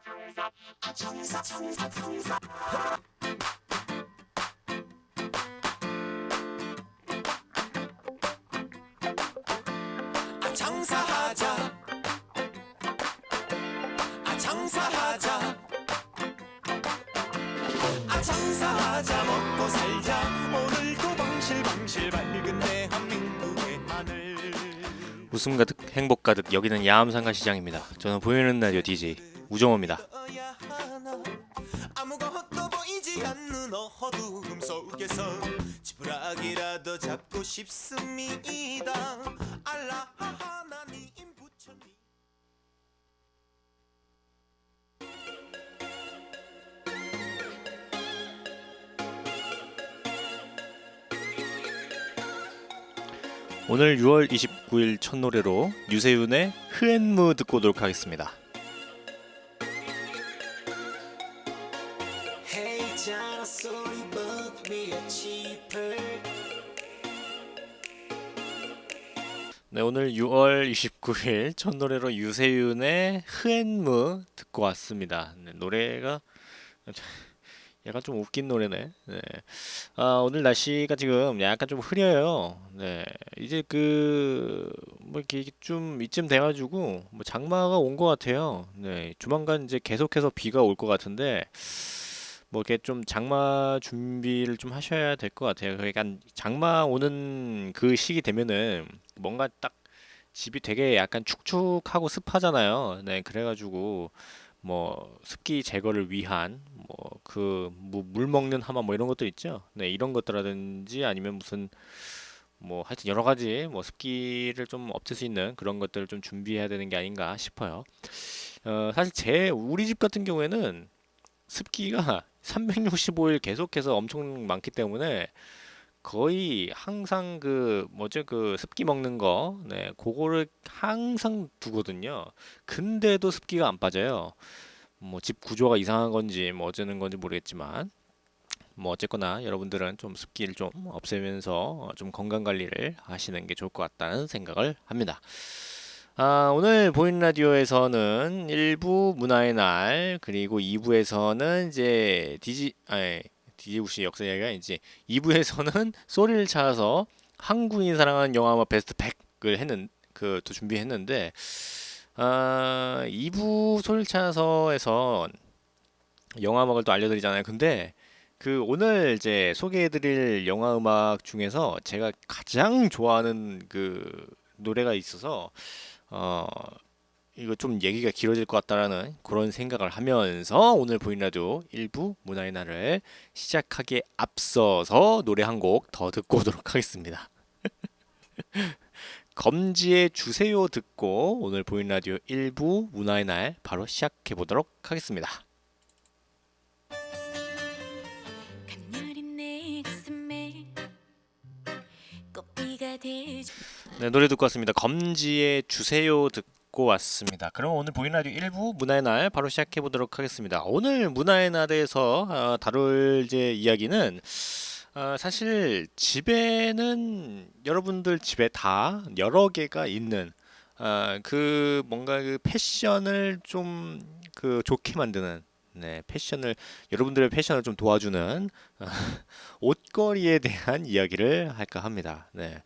장사하자 장사하자 장사하자 먹고 살자 오늘도 방실방실 밝은 대한민국의 하늘. 웃음 가득 행복 가득 여기는 야암상가 시장입니다. 저는 보이는 라디오 DJ 우정호입니다. 아무것도 보이지 않는 어두움 속에서 지푸라기라도 잡고 싶습니다. 알라 하나님 부처님. 오늘 6월 29일 첫 노래로 유세윤의 흐앤무 듣고 오도록 하겠습니다. 네, 오늘 6월 29일 첫 노래로 유세윤의 흐앤무 듣고 왔습니다. 네, 노래가 약간 좀 웃긴 노래네. 네. 오늘 날씨가 지금 약간 좀 흐려요. 네. 이제 뭐 이렇게 좀 이쯤 돼가지고 뭐 장마가 온 것 같아요. 네. 조만간 이제 계속해서 비가 올 것 같은데 뭐 이렇게 좀 장마 준비를 좀 하셔야 될 것 같아요. 그러니까 장마 오는 그 시기 되면은 뭔가 딱 집이 되게 약간 축축하고 습하잖아요. 네. 그래가지고 뭐 습기 제거를 위한 물 먹는 하마 뭐 이런 것들 있죠. 네, 이런 것들라든지 아니면 무슨 뭐 하여튼 여러 가지 뭐 습기를 좀 없앨 수 있는 그런 것들을 좀 준비해야 되는 게 아닌가 싶어요. 사실 우리 집 같은 경우에는 습기가 365일 계속해서 엄청 많기 때문에 거의 항상 그 습기 먹는 거, 네, 그거를 항상 두거든요. 근데도 습기가 안 빠져요. 뭐 집 구조가 이상한 건지 뭐 어쩌는 건지 모르겠지만 뭐 어쨌거나 여러분들은 좀 습기를 좀 없애면서 좀 건강 관리를 하시는 게 좋을 것 같다는 생각을 합니다. 오늘 보이는 라디오에서는 1부 문화의 날 그리고 2부에서는 이제 디지우시 역사 이야기가 이제 2부에서는 소리를 찾아서 한국인이 사랑하는 영화 베스트 100을 또 준비했는데 2부 소리를 찾아서에서 영화 음악을 또 알려드리잖아요. 근데 오늘 이제 소개해드릴 영화 음악 중에서 제가 가장 좋아하는 노래가 있어서 이거 좀 얘기가 길어질 것 같다라는 그런 생각을 하면서 오늘 보이는 라디오 1부 문화의 날을 시작하기에 앞서서 노래 한 곡 더 듣고 오도록 하겠습니다. 검지의 주세요 듣고 오늘 보이는 라디오 1부 문화의 날 바로 시작해 보도록 하겠습니다. 네, 노래 듣고 왔습니다. 검지의 주세요 듣고 왔습니다. 그럼 오늘 보이는 라디오 1부 문화의 날 바로 시작해 보도록 하겠습니다. 오늘 문화의 날에서 다룰 이제 이야기는 사실 집에는 여러분들 집에 다 여러 개가 있는 뭔가 패션을 좀 좋게 만드는, 네, 여러분들의 패션을 좀 도와주는 옷걸이에 대한 이야기를 할까 합니다. 네.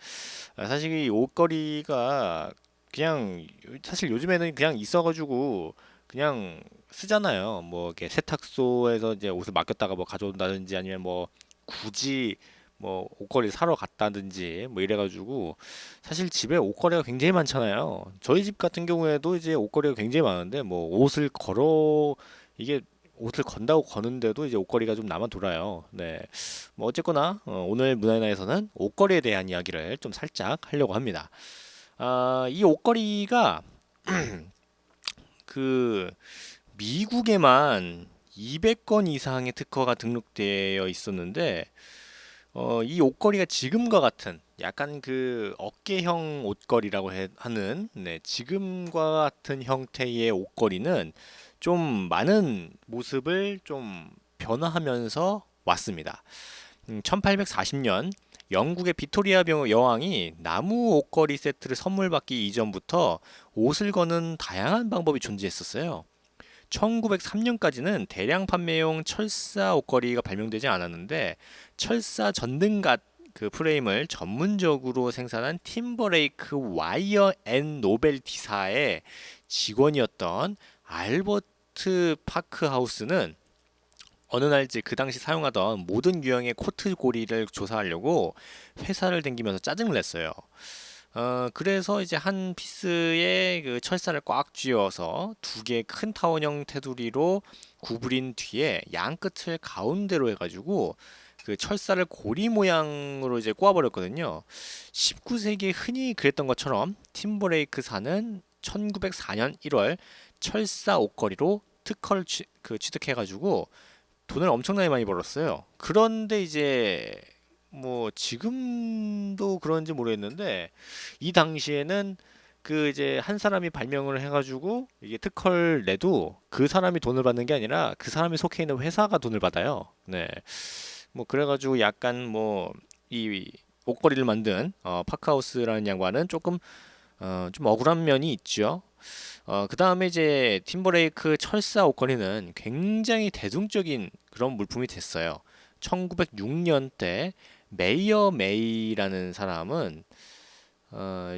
사실 이 옷걸이가 그냥 사실 요즘에는 그냥 있어가지고 그냥 쓰잖아요. 뭐 이렇게 세탁소에서 이제 옷을 맡겼다가 뭐 가져온다든지 아니면 뭐 굳이 뭐 옷걸이 사러 갔다든지 뭐 이래가지고 사실 집에 옷걸이가 굉장히 많잖아요. 저희 집 같은 경우에도 이제 옷걸이가 굉장히 많은데 뭐 이게 옷을 건다고 거는데도 이제 옷걸이가 좀 남아 돌아요. 네. 뭐 어쨌거나 오늘 문화인화에서는 옷걸이에 대한 이야기를 좀 살짝 하려고 합니다. 이 옷걸이가 미국에만 200건 이상의 특허가 등록되어 있었는데 이 옷걸이가 지금과 같은 약간 어깨형 옷걸이라고 하는, 네, 지금과 같은 형태의 옷걸이는 좀 많은 모습을 좀 변화하면서 왔습니다. 1840년 영국의 빅토리아 여왕이 나무 옷걸이 세트를 선물 받기 이전부터 옷을 거는 다양한 방법이 존재했었어요. 1903년까지는 대량 판매용 철사 옷걸이가 발명되지 않았는데 철사 전등갓 그 프레임을 전문적으로 생산한 팀버레이크 와이어 앤 노벨티사의 직원이었던 알버트 파크하우스는 어느 날 이제 그 당시 사용하던 모든 유형의 코트 고리를 조사하려고 회사를 댕기면서 짜증을 냈어요. 그래서 이제 한 피스에 그 철사를 꽉 쥐어서 두 개의 큰 타원형 테두리로 구부린 뒤에 양 끝을 가운데로 해가지고 그 철사를 고리 모양으로 이제 꼬아버렸거든요. 19세기에 흔히 그랬던 것처럼 팀버레이크사는 1904년 1월 철사 옷걸이로 특허를 취득해가지고 돈을 엄청나게 많이 벌었어요. 그런데 이제 뭐 지금도 그런지 모르겠는데 이 당시에는 그 이제 한 사람이 발명을 해가지고 이게 특허를 내도 그 사람이 돈을 받는 게 아니라 그 사람이 속해 있는 회사가 돈을 받아요. 네. 뭐 그래가지고 약간 뭐 이 옷걸이를 만든 파크하우스라는 양반은 조금 좀 억울한 면이 있죠. 그 다음에 이제 팀버레이크 철사 옷걸이는 굉장히 대중적인 그런 물품이 됐어요. 1906년 때 메이어 메이라는 사람은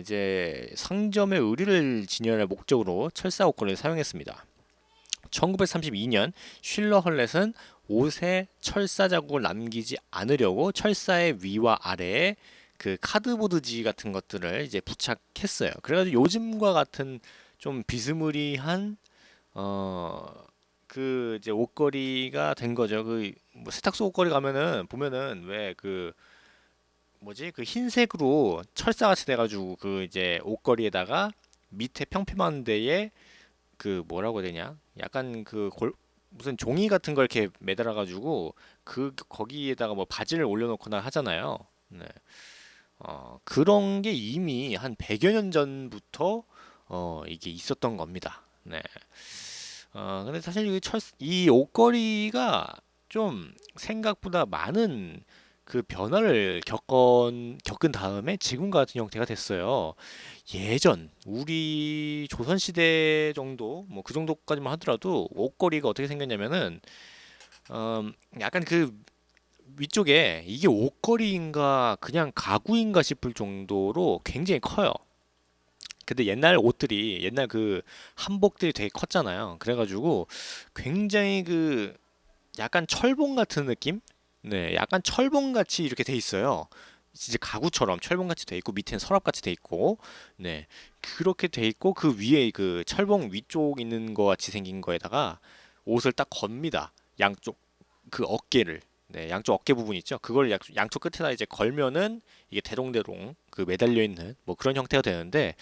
이제 상점의 의류를 진열할 목적으로 철사 옷걸이를 사용했습니다. 1932년 슐러 헐렛은 옷에 철사 자국을 남기지 않으려고 철사의 위와 아래에 그 카드보드지 같은 것들을 이제 부착했어요. 그래가지고 요즘과 같은 좀 비스무리한 그 이제 옷걸이가 된 거죠. 그 뭐 세탁소 옷걸이 가면은 보면은 왜 그 뭐지 그 흰색으로 철사 같이 돼가지고 그 이제 옷걸이에다가 밑에 평평한 데에 그 뭐라고 해야 되냐? 약간 무슨 종이 같은 걸 이렇게 매달아 가지고 그 거기에다가 뭐 바지를 올려놓거나 하잖아요. 네. 그런 게 이미 한 100여 년 전부터 이게 있었던 겁니다. 네. 근데 사실 이 옷걸이가 좀 생각보다 많은 그 변화를 겪은 다음에 지금 같은 형태가 됐어요. 예전 우리 조선 시대 정도 뭐 그 정도까지만 하더라도 옷걸이가 어떻게 생겼냐면은 약간 그 위쪽에 이게 옷걸이인가 그냥 가구인가 싶을 정도로 굉장히 커요. 근데 옛날 옷들이 옛날 그 한복들이 되게 컸잖아요. 그래가지고 굉장히 그 약간 철봉 같은 느낌? 네, 약간 철봉 같이 이렇게 돼 있어요. 진짜 가구처럼 철봉 같이 돼 있고 밑에는 서랍 같이 돼 있고, 네, 그렇게 돼 있고 그 위에 그 철봉 위쪽 있는 거 같이 생긴 거에다가 옷을 딱 겁니다. 양쪽 그 어깨를. 네, 양쪽 어깨 부분 있죠. 그걸 양쪽 끝에다 이제 걸면은 이게 대롱대롱 그 매달려 있는 뭐 그런 형태가 되는데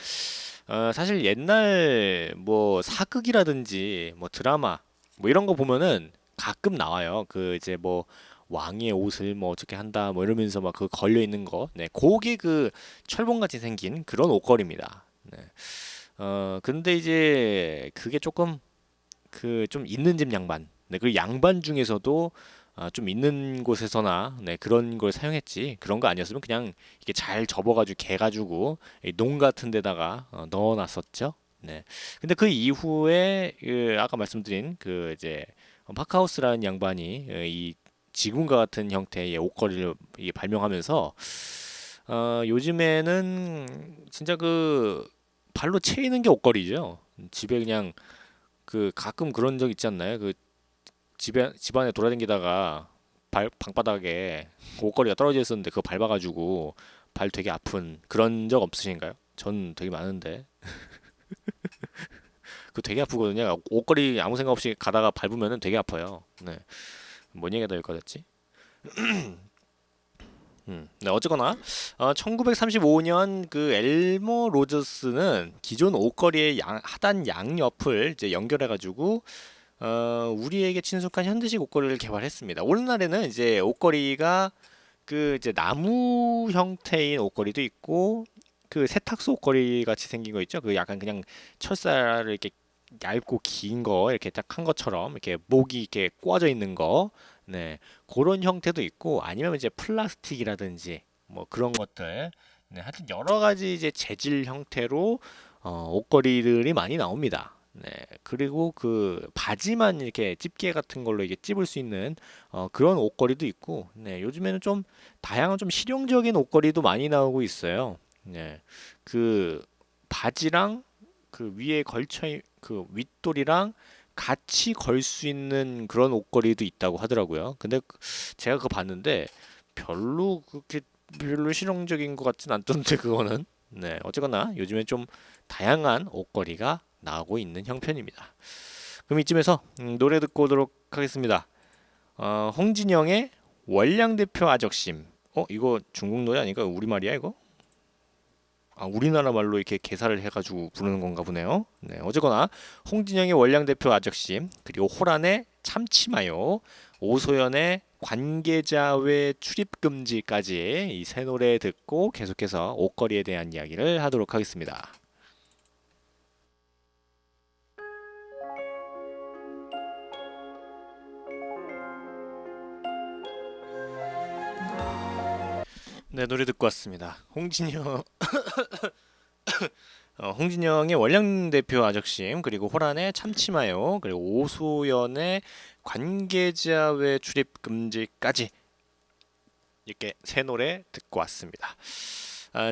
사실 옛날 뭐 사극이라든지 뭐 드라마 뭐 이런 거 보면은 가끔 나와요. 그 이제 뭐 왕의 옷을 뭐 어떻게 한다 뭐 이러면서 막 그 걸려 있는 거. 네, 그게 그 철봉같이 생긴 그런 옷걸이입니다. 네. 근데 이제 그게 조금 그 좀 있는 집 양반. 네, 그 양반 중에서도 좀 있는 곳에서나 네, 그런 걸 사용했지. 그런 거 아니었으면 그냥 이게 잘 접어가지고 개가지고 농 같은 데다가 넣어놨었죠. 네. 근데 그 이후에 그 아까 말씀드린 그 이제 파크하우스라는 양반이 이 지금과 같은 형태의 옷걸이를 이게 발명하면서 요즘에는 진짜 그 발로 채이는 게 옷걸이죠. 집에 그냥 그 가끔 그런 적 있지 않나요? 그 집안에 돌아다니다가 방바닥에 옷걸이가 떨어져 있었는데 그거 밟아가지고 발 되게 아픈 그런 적 없으신가요? 전 되게 많은데 그거 되게 아프거든요. 옷걸이 아무 생각 없이 가다가 밟으면은 되게 아파요. 네, 뭔 얘기가 더 여기까지? 네, 어쨌거나 1935년 그 엘머 로저스는 기존 옷걸이의 하단 양옆을 이제 연결해가지고 우리에게 친숙한 현대식 옷걸이를 개발했습니다. 오늘날에는 이제 옷걸이가 그 이제 나무 형태인 옷걸이도 있고 그 세탁소 옷걸이 같이 생긴 거 있죠. 그 약간 그냥 철사를 이렇게 얇고 긴 거 이렇게 딱 한 것처럼 이렇게 목이 이렇게 꼬아져 있는 거, 네, 그런 형태도 있고 아니면 이제 플라스틱이라든지 뭐 그런 것들, 네, 하여튼 여러 가지 이제 재질 형태로 옷걸이들이 많이 나옵니다. 네, 그리고 그 바지만 이렇게 집게 같은 걸로 이게 찝을 수 있는 그런 옷걸이도 있고, 네, 요즘에는 좀 다양한 좀 실용적인 옷걸이도 많이 나오고 있어요. 네, 그 바지랑 그 위에 그 윗돌이랑 같이 걸 수 있는 그런 옷걸이도 있다고 하더라고요. 근데 제가 그거 봤는데 별로 그렇게 별로 실용적인 것 같진 않던데 그거는. 네, 어쨌거나 요즘에 좀 다양한 옷걸이가 나오고 있는 형편입니다. 그럼 이쯤에서 노래 듣고 오도록 하겠습니다. 홍진영의 월량대표 아적심. 이거 중국 노래 아닌가? 우리말이야 이거? 우리나라 말로 이렇게 개사를 해가지고 부르는 건가 보네요. 네, 어쨌거나 홍진영의 월량대표 아적심, 그리고 호란의 참치마요, 오소연의 관계자외 출입금지까지 이 세 노래 듣고 계속해서 옷걸이에 대한 이야기를 하도록 하겠습니다. 네, 노래 듣고 왔습니다. 홍진영의 월량대표 아적심, 그리고 호란의 참치마요, 그리고 오소연의 관계자 외 출입 금지까지 이렇게 세 노래 듣고 왔습니다.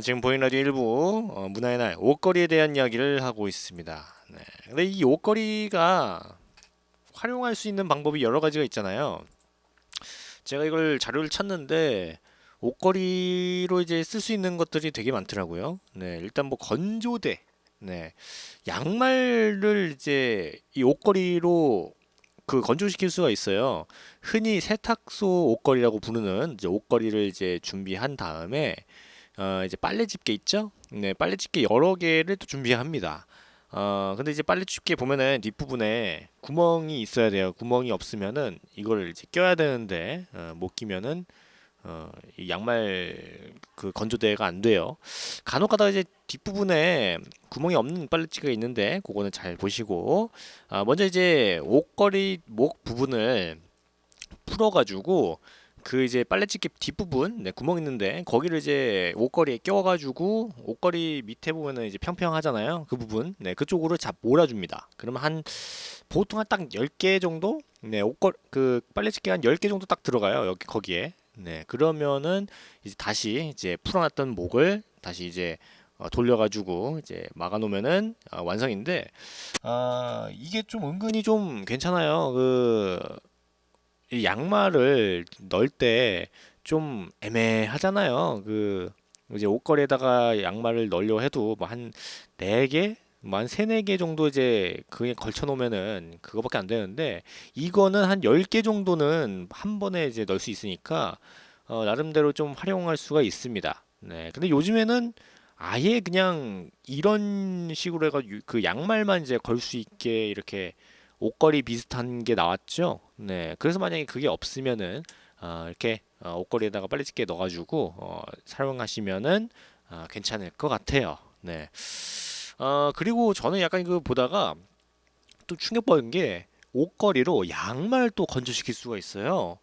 지금 보이는 라디오 일부 문화의 날 옷걸이에 대한 이야기를 하고 있습니다. 네. 근데 이 옷걸이가 활용할 수 있는 방법이 여러 가지가 있잖아요. 제가 이걸 자료를 찾는데 옷걸이로 이제 쓸 수 있는 것들이 되게 많더라고요. 네, 일단 뭐 건조대, 네, 양말을 이제 이 옷걸이로 그 건조시킬 수가 있어요. 흔히 세탁소 옷걸이라고 부르는 이제 옷걸이를 이제 준비한 다음에 이제 빨래 집게 있죠? 네, 빨래 집게 여러 개를 또 준비합니다. 근데 이제 빨래 집게 보면은 뒷부분에 구멍이 있어야 돼요. 구멍이 없으면은 이걸 이제 껴야 되는데 못 끼면은 이 양말 그 건조대가 안 돼요. 간혹 가다가 이제 뒷부분에 구멍이 없는 빨래치가 있는데 그거는 잘 보시고 먼저 이제 옷걸이 목 부분을 풀어가지고 그 이제 빨래집게 뒷부분 네, 구멍 있는데 거기를 이제 옷걸이에 껴가지고 옷걸이 밑에 보면은 이제 평평하잖아요. 그 부분 네 그쪽으로 잡 몰아줍니다. 그러면 한 보통 한 딱 10개 정도 네 옷걸 그 빨래집게 한 10개 정도 딱 들어가요. 여기 거기에 네 그러면은 이제 다시 이제 풀어놨던 목을 다시 이제 돌려가지고 이제 막아놓으면은 완성인데 이게 좀 은근히 좀 괜찮아요. 이 양말을 넣을 때 좀 애매하잖아요. 이제 옷걸이에다가 양말을 넣으려 해도 뭐 한 4개, 뭐 한 3, 4개 정도 이제 그게 걸쳐 놓으면은 그거밖에 안 되는데 이거는 한 10개 정도는 한 번에 이제 넣을 수 있으니까 나름대로 좀 활용할 수가 있습니다. 네. 근데 요즘에는 아예 그냥 이런 식으로 해가 그 양말만 이제 걸 수 있게 이렇게 옷걸이 비슷한 게 나왔죠. 네, 그래서 만약에 그게 없으면은 이렇게 옷걸이에다가 빨래집게 넣어가지고 사용하시면은 괜찮을 것 같아요. 네. 그리고 저는 약간 이거 보다가 또 충격받은 게 옷걸이로 양말 또 건조시킬 수가 있어요.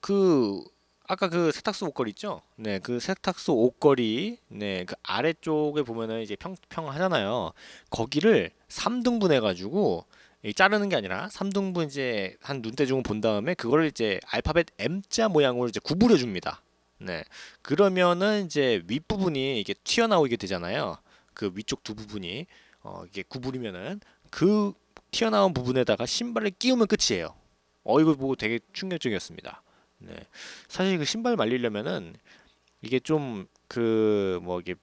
그 아까 그 세탁소 옷걸이 있죠? 네, 그 세탁소 옷걸이 네, 그 아래쪽에 보면은 이제 평평하잖아요. 거기를 3등분 해가지고 자르는 게 아니라 3등분 이제 한 눈대중을 본 다음에 그거를 이제 알파벳 M자 모양으로 이제 구부려 줍니다. 네, 그러면은 이제 윗부분이 이게 튀어나오게 되잖아요. 그 위쪽 두 부분이 이게 구부리면은 그 튀어나온 부분에다가 신발을 끼우면 끝이에요. 이거 보고 되게 충격적이었습니다. 네. 사실 그 신발 말리려면은 이게 좀 그 뭐 이게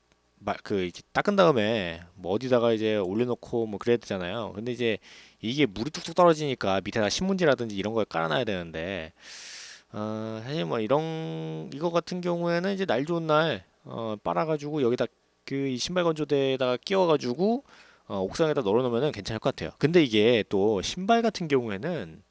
이렇게 닦은 다음에 뭐 어디다가 이제 올려놓고 뭐 그래야 되잖아요. 근데 이제 이게 물이 뚝뚝 떨어지니까 밑에다 신문지라든지 이런 걸 깔아놔야 되는데 사실 뭐 이거 같은 경우에는 이제 날 좋은 날 빨아가지고 여기다 그 이 신발 건조대에다가 끼워가지고 옥상에다 널어놓으면은 괜찮을 것 같아요. 근데 이게 또 신발 같은 경우에는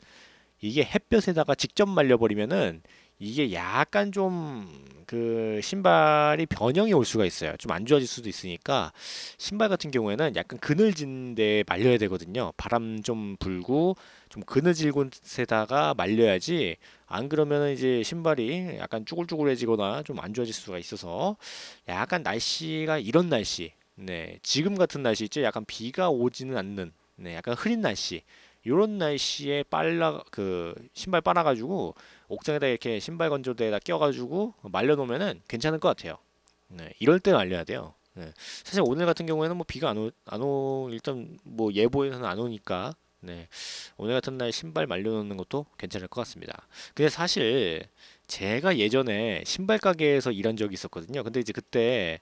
이게 햇볕에다가 직접 말려버리면은 이게 약간 좀 그 신발이 변형이 올 수가 있어요. 좀 안 좋아질 수도 있으니까 신발 같은 경우에는 약간 그늘진 데 말려야 되거든요. 바람 좀 불고 좀 그늘진 곳에다가 말려야지 안 그러면은 이제 신발이 약간 쭈글쭈글해지거나 좀 안 좋아질 수가 있어서 약간 날씨가 이런 날씨 네, 지금 같은 날씨 있죠. 약간 비가 오지는 않는, 네, 약간 흐린 날씨. 요런 날씨에 신발 빨아가지고 옥상에다 이렇게 신발 건조대에다 껴가지고 말려놓으면은 괜찮을 것 같아요. 네, 이럴 때 말려야 돼요. 네, 사실 오늘 같은 경우에는 뭐 비가 일단 뭐 예보에서는 안 오니까, 네, 오늘 같은 날 신발 말려놓는 것도 괜찮을 것 같습니다. 근데 사실 제가 예전에 신발 가게에서 일한 적이 있었거든요. 근데 이제 그때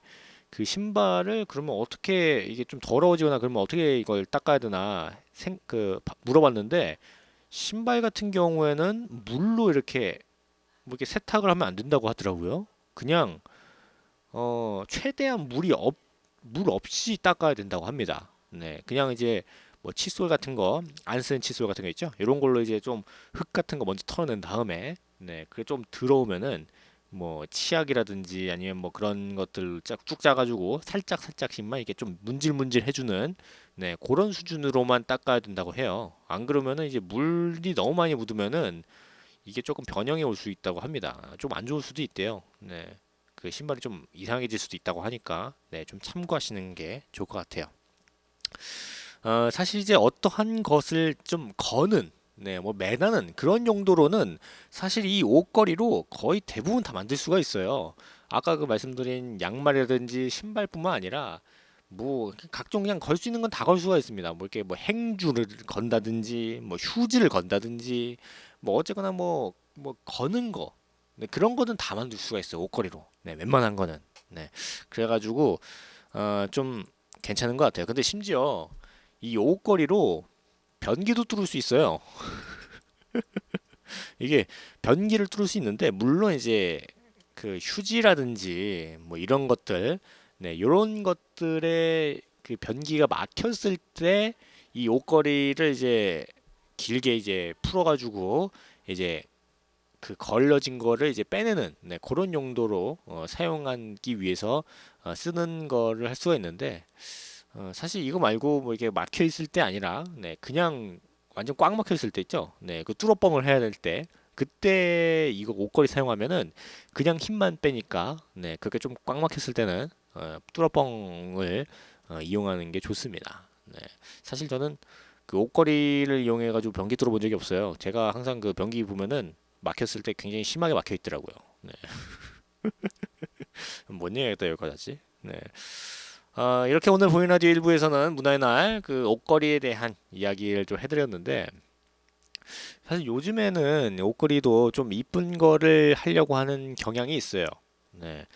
그 신발을 그러면 어떻게 이게 좀 더러워지거나 그러면 어떻게 이걸 닦아야 되나 물어봤는데 신발 같은 경우에는 물로 이렇게 뭐 이렇게 세탁을 하면 안 된다고 하더라고요. 그냥 최대한 물 없이 닦아야 된다고 합니다. 네, 그냥 이제 뭐 칫솔 같은 거, 안 쓰는 칫솔 같은 거 있죠? 이런 걸로 이제 좀 흙 같은 거 먼저 털어낸 다음에, 네, 그게 좀 들어오면은 뭐 치약이라든지 아니면 뭐 그런 것들 쭉 짜가지고 살짝 살짝씩만 이렇게 좀 문질문질 해주는, 네, 그런 수준으로만 닦아야 된다고 해요. 안 그러면은 이제 물이 너무 많이 묻으면은 이게 조금 변형이 올 수 있다고 합니다. 좀 안 좋을 수도 있대요. 네. 그 신발이 좀 이상해질 수도 있다고 하니까 네, 좀 참고하시는 게 좋을 것 같아요. 사실 이제 어떠한 것을 좀 거는 네, 뭐 매다는 그런 용도로는 사실 이 옷걸이로 거의 대부분 다 만들 수가 있어요. 아까 그 말씀드린 양말이라든지 신발뿐만 아니라 뭐 각종 그냥 걸 수 있는 건 다 걸 수가 있습니다. 뭐 이렇게 뭐 행주를 건다든지 뭐 휴지를 건다든지 뭐 어쨌거나 뭐 거는 거 네, 그런 거는 다 만들 수가 있어요. 옷걸이로. 네, 웬만한 거는. 네. 그래가지고 좀 괜찮은 것 같아요. 근데 심지어 이 옷걸이로 변기도 뚫을 수 있어요. 이게 변기를 뚫을 수 있는데 물론 이제 그 휴지라든지 뭐 이런 것들 네, 요런 것들에 그 변기가 막혔을 때 이 옷걸이를 이제 길게 이제 풀어가지고 이제 그 걸러진 거를 이제 빼내는 네, 그런 용도로 사용하기 위해서 쓰는 거를 할 수가 있는데 사실 이거 말고 뭐 이게 막혀 있을 때 아니라 네, 그냥 완전 꽉 막혀 있을 때 있죠. 네, 그 뚫어뻥을 해야 될 때 그때 이거 옷걸이 사용하면은 그냥 힘만 빼니까 네, 그렇게 좀 꽉 막혔을 때는 뚫어뻥을 이용하는 게 좋습니다. 네, 사실 저는 그 옷걸이를 이용해 가지고 변기 뚫어본 적이 없어요. 제가 항상 그 변기 보면은 막혔을 때 굉장히 심하게 막혀 있더라고요. 네. 뭔 얘기가 여기까지? 네. 이렇게 오늘 보이는 라디오 1부에서는 문화의 날 그 옷걸이에 대한 이야기를 좀 해드렸는데 사실 요즘에는 옷걸이도 좀 이쁜 거를 하려고 하는 경향이 있어요. 네.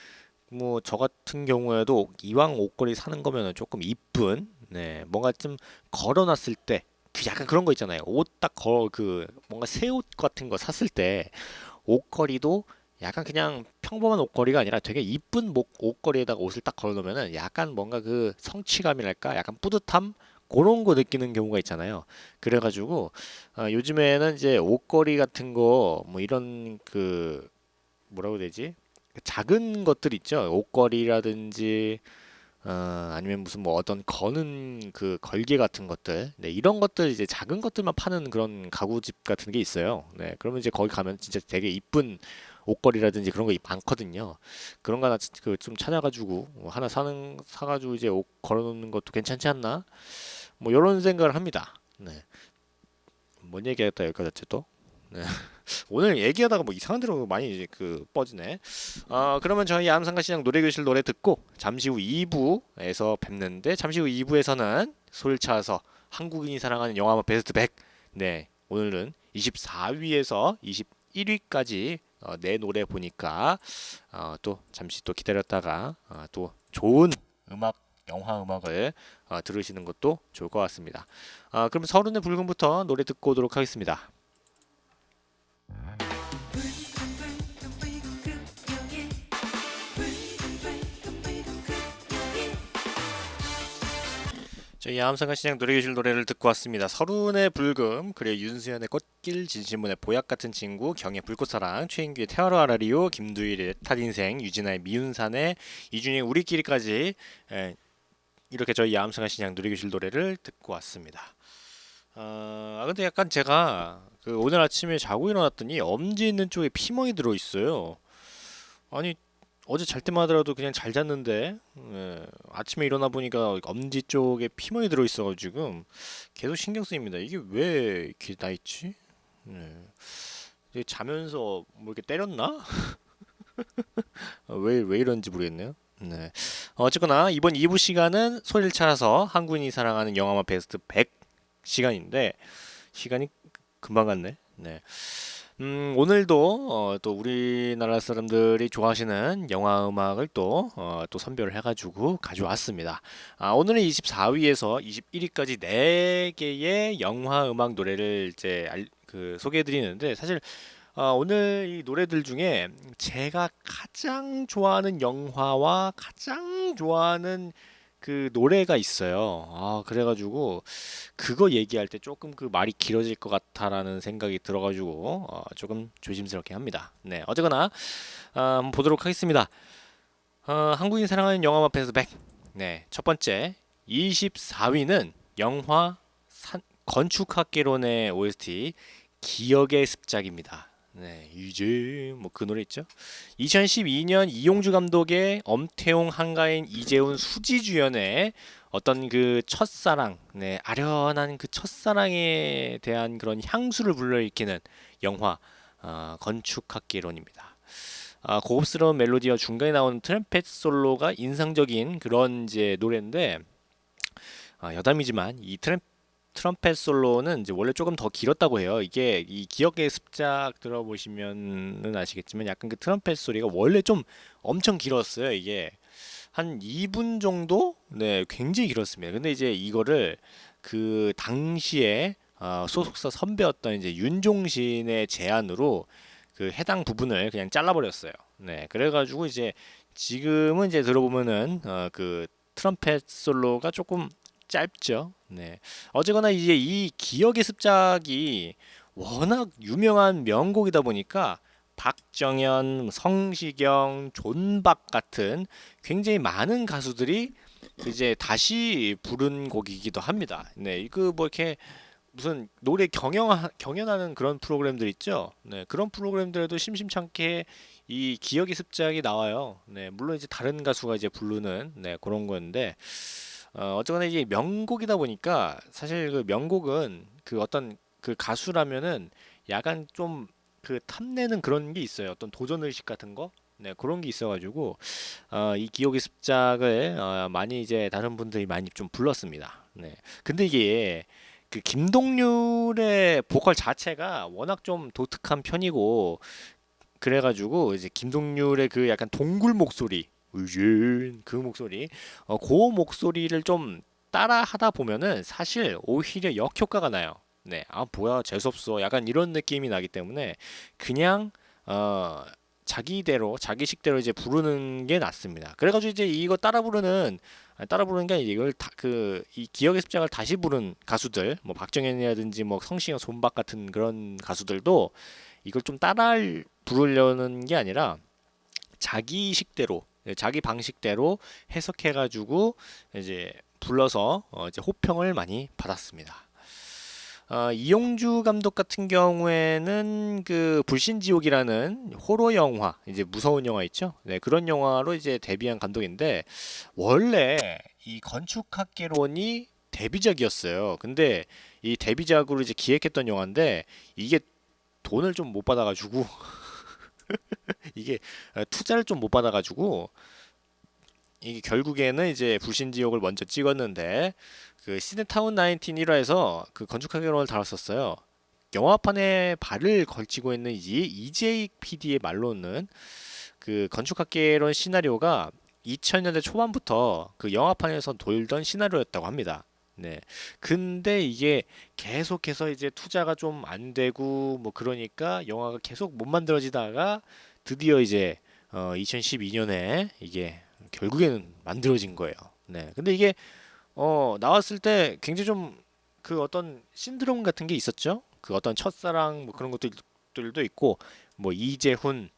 뭐 저 같은 경우에도 이왕 옷걸이 사는 거면은 조금 이쁜 네 뭔가 좀 걸어놨을 때 그 약간 그런 거 있잖아요. 옷 딱 뭔가 새 옷 같은 거 샀을 때 옷걸이도 약간 그냥 평범한 옷걸이가 아니라 되게 이쁜 옷걸이에다가 옷을 딱 걸어놓으면은 약간 뭔가 그 성취감이랄까 약간 뿌듯함 그런 거 느끼는 경우가 있잖아요. 그래가지고 요즘에는 이제 옷걸이 같은 거 뭐 이런 그 뭐라고 해야 되지? 작은 것들 있죠. 옷걸이라든지 아니면 무슨 뭐 어떤 거는 그 걸개 같은 것들, 네, 이런 것들 이제 작은 것들만 파는 그런 가구집 같은 게 있어요. 네, 그러면 이제 거기 가면 진짜 되게 이쁜 옷걸이라든지 그런 거 많거든요. 그런 거 하나 그좀 찾아가지고 하나 사가지고 이제 옷 걸어놓는 것도 괜찮지 않나? 뭐 이런 생각을 합니다. 네, 뭔 얘기했다 여기까지 했지 또? 네. 오늘 얘기하다가 뭐 이상한 데로 많이 이제 그 뻗지네. 그러면 저희 암상가시장 노래교실 노래 듣고 잠시 후 2부에서 뵙는데 잠시 후 2부에서는 솔차서 한국인이 사랑하는 영화 베스트 100. 네, 오늘은 24위에서 21위까지 내 노래 보니까 또 잠시 또 기다렸다가 또 좋은 음악 영화 음악을 들으시는 것도 좋을 것 같습니다. 그럼 서른의 붉음부터 노래 듣고 오도록 하겠습니다. 저희 야암상가 시장 노래교실 노래를 듣고 왔습니다. 서른의 불금, 그리고 윤수연의 꽃길, 진심문의 보약 같은 친구, 경의 불꽃사랑, 최인규의 태화로 아라리오, 김두일의 탓인생, 유진아의 미운산의, 이준희의 우리끼리까지 이렇게 저희 야암상가 시장 노래교실 노래를 듣고 왔습니다. 근데 약간 제가 그 오늘 아침에 자고 일어났더니 엄지 있는 쪽에 피멍이 들어 있어요. 아니 어제 잘 때만 하더라도 그냥 잘 잤는데 아침에 일어나 보니까 엄지 쪽에 피멍이 들어 있어가지고 계속 신경 쓰입니다. 이게 왜 이렇게 나 있지? 네. 이게 자면서 뭐 이렇게 때렸나? 왜 이런지 모르겠네요. 네. 어쨌거나 이번 2부 시간은 소리를 찾아서 한국인이 사랑하는 영화만 베스트 100 시간인데 시간이 금방 갔네. 네. 오늘도 또 우리나라 사람들이 좋아하시는 영화 음악을 또 선별을 해가지고 가져왔습니다. 오늘은 24위에서 21위까지 4개의 영화 음악 노래를 이제 소개해드리는데 사실 오늘 이 노래들 중에 제가 가장 좋아하는 영화와 가장 좋아하는 그 노래가 있어요. 그래가지고 그거 얘기할 때 조금 그 말이 길어질 것 같다라는 생각이 들어가지고 조금 조심스럽게 합니다. 네, 어쨌거나 한번 보도록 하겠습니다. 한국인 사랑하는 영화 앞에서 100. 네, 첫 번째 24위는 영화 건축학개론의 OST 기억의 습작입니다. 네, 이제 뭐 그 노래 있죠. 2012년 이용주 감독의 엄태웅, 한가인, 이재훈, 수지 주연의 어떤 그 첫사랑, 네, 아련한 그 첫사랑에 대한 그런 향수를 불러일으키는 영화 건축학개론입니다. 고급스러운 멜로디와 중간에 나오는 트럼펫 솔로가 인상적인 그런 이제 노래인데 여담이지만 이 트럼펫 솔로는 이제 원래 조금 더 길었다고 해요. 이게 이 기억의 습작 들어보시면은 아시겠지만 약간 그 트럼펫 소리가 원래 좀 엄청 길었어요. 이게 한 2분 정도? 네, 굉장히 길었습니다. 근데 이제 이거를 그 당시에 소속사 선배였던 이제 윤종신의 제안으로 그 해당 부분을 그냥 잘라버렸어요. 네, 그래가지고 이제 지금은 이제 들어보면은 그 트럼펫 솔로가 조금 짧죠. 네. 어쨌거나 이제 이 기억의 습작이 워낙 유명한 명곡이다 보니까 박정현, 성시경, 존박 같은 굉장히 많은 가수들이 이제 다시 부른 곡이기도 합니다. 네, 이거 뭐 이렇게 무슨 노래 경연하는 그런 프로그램들 있죠. 네, 그런 프로그램들에도 심심찮게 이 기억의 습작이 나와요. 네, 물론 이제 다른 가수가 이제 부르는 네, 그런 건데 어쨌거나 이게 명곡이다 보니까 사실 그 명곡은 그 어떤 그 가수라면은 약간 좀 그 탐내는 그런 게 있어요. 어떤 도전 의식 같은 거. 네, 그런 게 있어가지고 이 기억의 습작을 많이 이제 다른 분들이 많이 좀 불렀습니다. 네. 근데 이게 그 김동률의 보컬 자체가 워낙 좀 독특한 편이고 그래가지고 이제 김동률의 그 약간 동굴 목소리, 으른 그 목소리, 그 목소리를 좀 따라 하다 보면은 사실 오히려 역효과가 나요. 네, 뭐야 재수없어, 약간 이런 느낌이 나기 때문에 그냥 자기대로 자기식대로 이제 부르는 게 낫습니다. 그래가지고 이제 이거 따라 부르는 게 아니라 이걸 이 기억의 습작을 다시 부른 가수들, 뭐 박정현이라든지 뭐 성시경, 손박 같은 그런 가수들도 이걸 좀 따라 부르려는 게 아니라 자기 식대로 자기 방식대로 해석해가지고 이제 불러서 이제 호평을 많이 받았습니다. 이용주 감독 같은 경우에는 그 불신지옥이라는 호러 영화, 이제 무서운 영화 있죠? 네, 그런 영화로 이제 데뷔한 감독인데 원래 이 건축학개론이 데뷔작이었어요. 근데 이 데뷔작으로 이제 기획했던 영화인데 이게 돈을 좀 못 받아가지고 이게 투자를 좀 못 받아가지고 이게 결국에는 이제 불신지옥을 먼저 찍었는데 그 시네타운 19 1화에서 그 건축학개론을 다뤘었어요. 영화판에 발을 걸치고 있는 이재익 PD의 말로는 그 건축학개론 시나리오가 2000년대 초반부터 그 영화판에서 돌던 시나리오였다고 합니다. 네. 근데 이게 계속해서 이제 투자가 좀 안 되고 뭐 그러니까 영화가 계속 못 만들어지다가 드디어 이제 2012년에 이게 결국에는 만들어진 거예요. 네. 근데 이게 나왔을 때 굉장히 좀 그 어떤 신드롬 같은 게 있었죠. 그 어떤 첫사랑 뭐 그런 것들도 있고 뭐 이재훈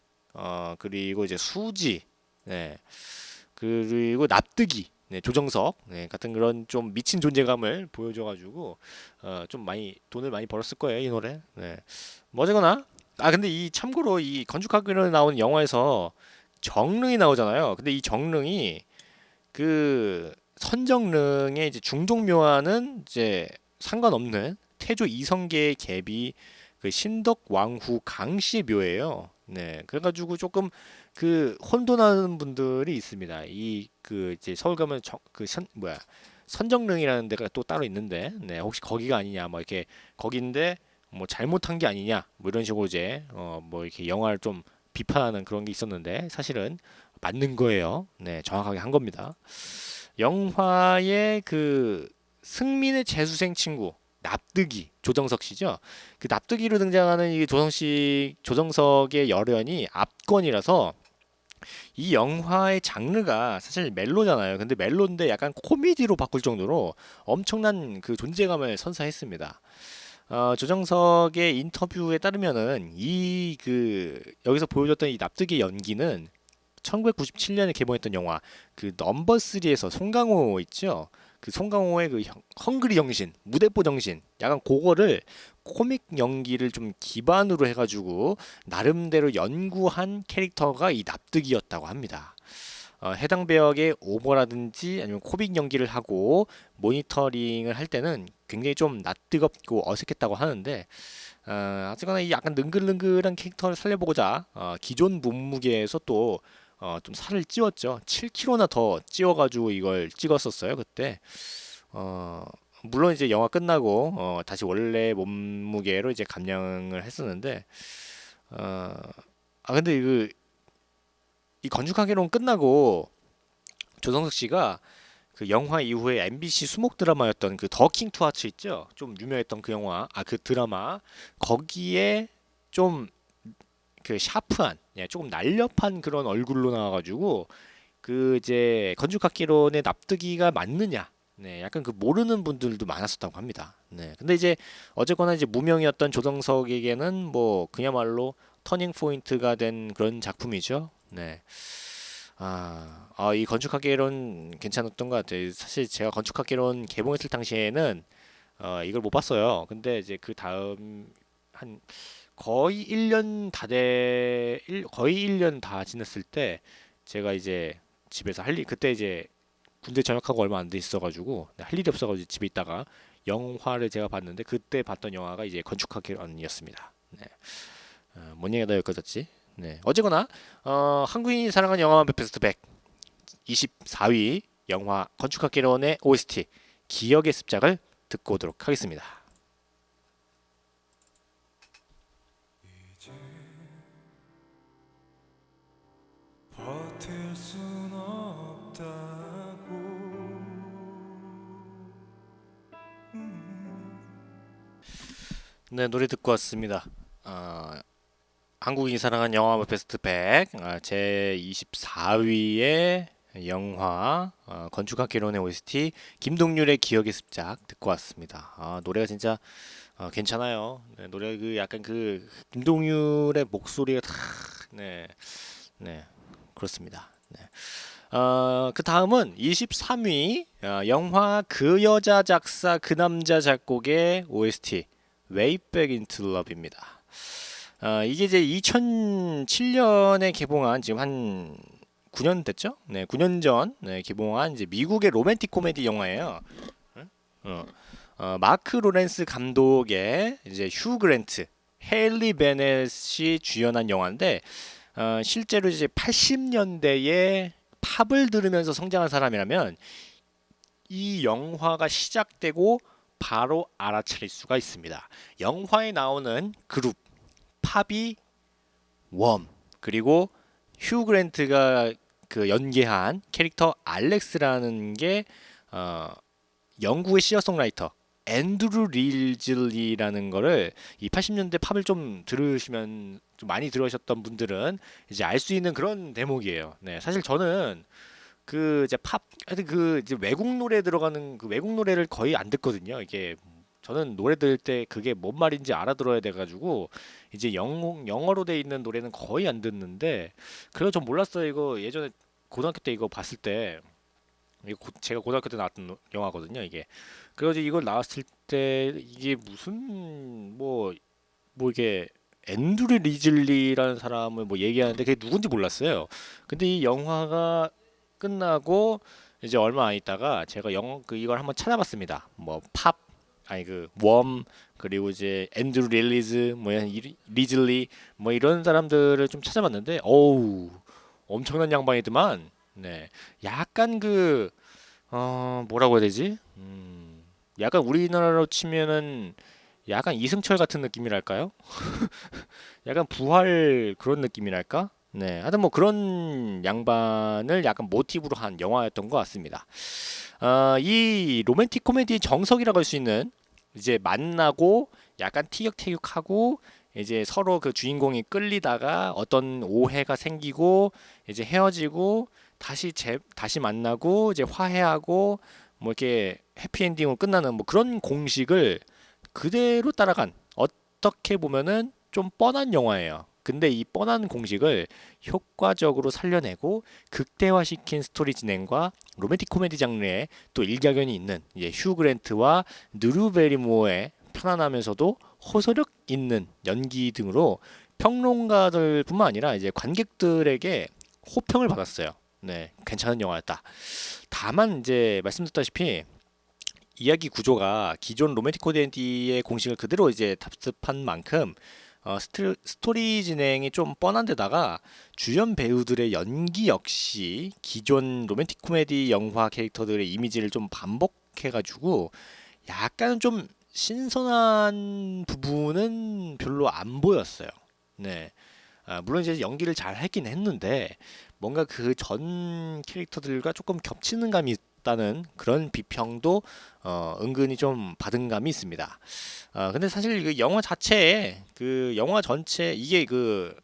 그리고 이제 수지 네. 그리고 납득이 네, 조정석 네, 같은 그런 좀 미친 존재감을 보여줘가지고 좀 많이 돈을 많이 벌었을 거예요 이 노래. 네. 뭐 어쨌거나 근데 이 참고로 이 건축학개론에 나오는 영화에서 정릉이 나오잖아요. 근데 이 정릉이 그 선정릉의 이제 중종묘와는 이제 상관없는 태조 이성계의 갭이 그 신덕왕후 강씨의 묘예요. 네, 그래가지고 조금 그 혼돈하는 분들이 있습니다. 이 그 이제 서울 가면 그선 뭐야 선정릉이라는 데가 또 따로 있는데, 네, 혹시 거기가 아니냐, 뭐 이렇게 거긴데 뭐 잘못한 게 아니냐, 뭐 이런 식으로 이제 뭐 이렇게 영화를 좀 비판하는 그런 게 있었는데 사실은 맞는 거예요. 네, 정확하게 한 겁니다. 영화의 그 승민의 재수생 친구 납득이 조정석 씨죠. 그 납득이로 등장하는 이 조정석의 열연이 압권이라서 이 영화의 장르가 사실 멜로잖아요. 근데 멜로인데 약간 코미디로 바꿀 정도로 엄청난 그 존재감을 선사했습니다. 조정석의 인터뷰에 따르면은 이 그 여기서 보여줬던 이 납득의 연기는 1997년에 개봉했던 영화 그 넘버 3에서 송강호 있죠. 그 송강호의 그 헝그리 정신, 무대뽀 정신, 약간 그거를 코믹 연기를 좀 기반으로 해가지고 나름대로 연구한 캐릭터가 이 납득이었다고 합니다. 해당 배역의 오버라든지 아니면 코믹 연기를 하고 모니터링을 할 때는 굉장히 좀 낯뜨겁고 어색했다고 하는데, 어쨌거나 이 약간 능글능글한 캐릭터를 살려보고자 기존 몸무게에서 또 좀 살을 찌웠죠. 7kg나 더 찌워가지고 이걸 찍었었어요 그때. 물론 이제 영화 끝나고 다시 원래 몸무게로 이제 감량을 했었는데, 어, 근데 이 건축하기론 끝나고 조성석 씨가 그 영화 이후에 MBC 수목 드라마였던 그 더킹 투하츠 있죠? 좀 유명했던 그 영화, 그 드라마 거기에 좀 그 샤프한, 예, 조금 날렵한 그런 얼굴로 나와가지고 그 이제 건축학개론의 납득이가 맞느냐, 네, 약간 그 모르는 분들도 많았었다고 합니다. 네, 근데 이제 어쨌거나 이제 무명이었던 조정석에게는 뭐 그야말로 터닝 포인트가 된 그런 작품이죠. 네. 이 건축학개론 괜찮았던 것 같아요. 사실 제가 건축학개론 개봉했을 당시에는 이걸 못 봤어요. 근데 이제 그 다음 한 거의 1년 거의 1년 다 지났을 때 제가 이제 집에서 그때 이제 군대 전역하고 얼마 안 돼 있어가지고 할 일이 없어가지고 집에 있다가 영화를 제가 봤는데 그때 봤던 영화가 이제 건축학개론이었습니다. 네. 뭔 얘기가 다 여기까지지? 네. 어쨌거나 한국인이 사랑하는 영화 베스트 100 24위 영화 건축학개론의 OST 기억의 습작을 듣고 오도록 하겠습니다. 이제 버틸 순 없다고. 네, 노래 듣고 왔습니다. 한국인이 사랑하는 영화 베스트 100 제 24위의 영화 건축학개론의 OST 김동률의 기억의 습작 듣고 왔습니다. 노래가 진짜 괜찮아요. 네, 노래 그 약간 그 김동률의 목소리가 다, 네, 네, 그렇습니다. 네. 그 다음은 23위 영화 그 여자 작사 그 남자 작곡의 OST Way Back Into Love입니다. 이게 이제 2007년에 개봉한 지금 한 9년 됐죠? 네, 9년 전 개봉한 이제 미국의 로맨틱 코미디 영화예요. 어, 마크 로렌스 감독의 이제 휴 그랜트, 헤일리 베넷이 주연한 영화인데 실제로 이제 80년대에 팝을 들으면서 성장한 사람이라면 이 영화가 시작되고 바로 알아차릴 수가 있습니다. 영화에 나오는 그룹 팝이 웜, 그리고 휴 그랜트가 그 연기한 캐릭터 알렉스라는 게 영국의 시어송라이터 앤드루 릴즐리라는 거를 이 80년대 팝을 좀 들으시면 좀 많이 들으셨던 분들은 이제 알 수 있는 그런 대목이에요. 네, 사실 저는 그 이제 하여튼 그 이제 외국 노래 들어가는 그 외국 노래를 거의 안 듣거든요. 이게 저는 노래 들을 때 그게 뭔 말인지 알아들어야 돼가지고 이제 영어로 돼 있는 노래는 거의 안 듣는데, 그래서 전 몰랐어요. 이거 예전에 고등학교 때 이거 봤을 때 제가 고등학교 때 나왔던 영화거든요. 이게 그래가지고 이걸 나왔을 때 이게 무슨 뭐 이게 앤드류 리즐리라는 사람을 뭐 얘기하는데 그게 누군지 몰랐어요. 근데 이 영화가 끝나고 이제 얼마 안 있다가 제가 이걸 한번 찾아봤습니다. 뭐 팝, 아니 웜, 그리고 이제 앤드류 릴리즈, 뭐 리즐리, 뭐 이런 사람들을 좀 찾아봤는데 어우 엄청난 양반이더만. 네, 약간 뭐라고 해야 되지? 약간 우리나라로 치면은 약간 이승철 같은 느낌이랄까요? 약간 부활 그런 느낌이랄까? 네, 하여튼 뭐 그런 양반을 약간 모티브로 한 영화였던 것 같습니다. 이 로맨틱 코미디의 정석이라고 할 수 있는 이제 만나고 약간 티격태격하고 이제 서로 그 주인공이 끌리다가 어떤 오해가 생기고 이제 헤어지고 다시 만나고 이제 화해하고 뭐 이렇게 해피엔딩으로 끝나는 뭐 그런 공식을 그대로 따라간 어떻게 보면은 좀 뻔한 영화예요. 근데 이 뻔한 공식을 효과적으로 살려내고 극대화시킨 스토리 진행과 로맨틱 코미디 장르에 또 일가견이 있는 이제 휴 그랜트와 느루 베리모어의 편안하면서도 호소력 있는 연기 등으로 평론가들뿐만 아니라 이제 관객들에게 호평을 받았어요. 네, 괜찮은 영화였다. 다만 이제 말씀드렸다시피 이야기 구조가 기존 로맨틱 코미디의 공식을 그대로 이제 답습한 만큼 스토리 진행이 좀 뻔한 데다가 주연 배우들의 연기 역시 기존 로맨틱 코미디 영화 캐릭터들의 이미지를 좀 반복해가지고 약간 좀 신선한 부분은 별로 안 보였어요. 네. 물론 이제 연기를 잘 하긴 했는데 뭔가 그 전 캐릭터들과 조금 겹치는 감이 있다는 그런 비평도 은근히 좀 받은 감이 있습니다. 근데 사실 그 영화 자체에 그 영화 전체 이게 그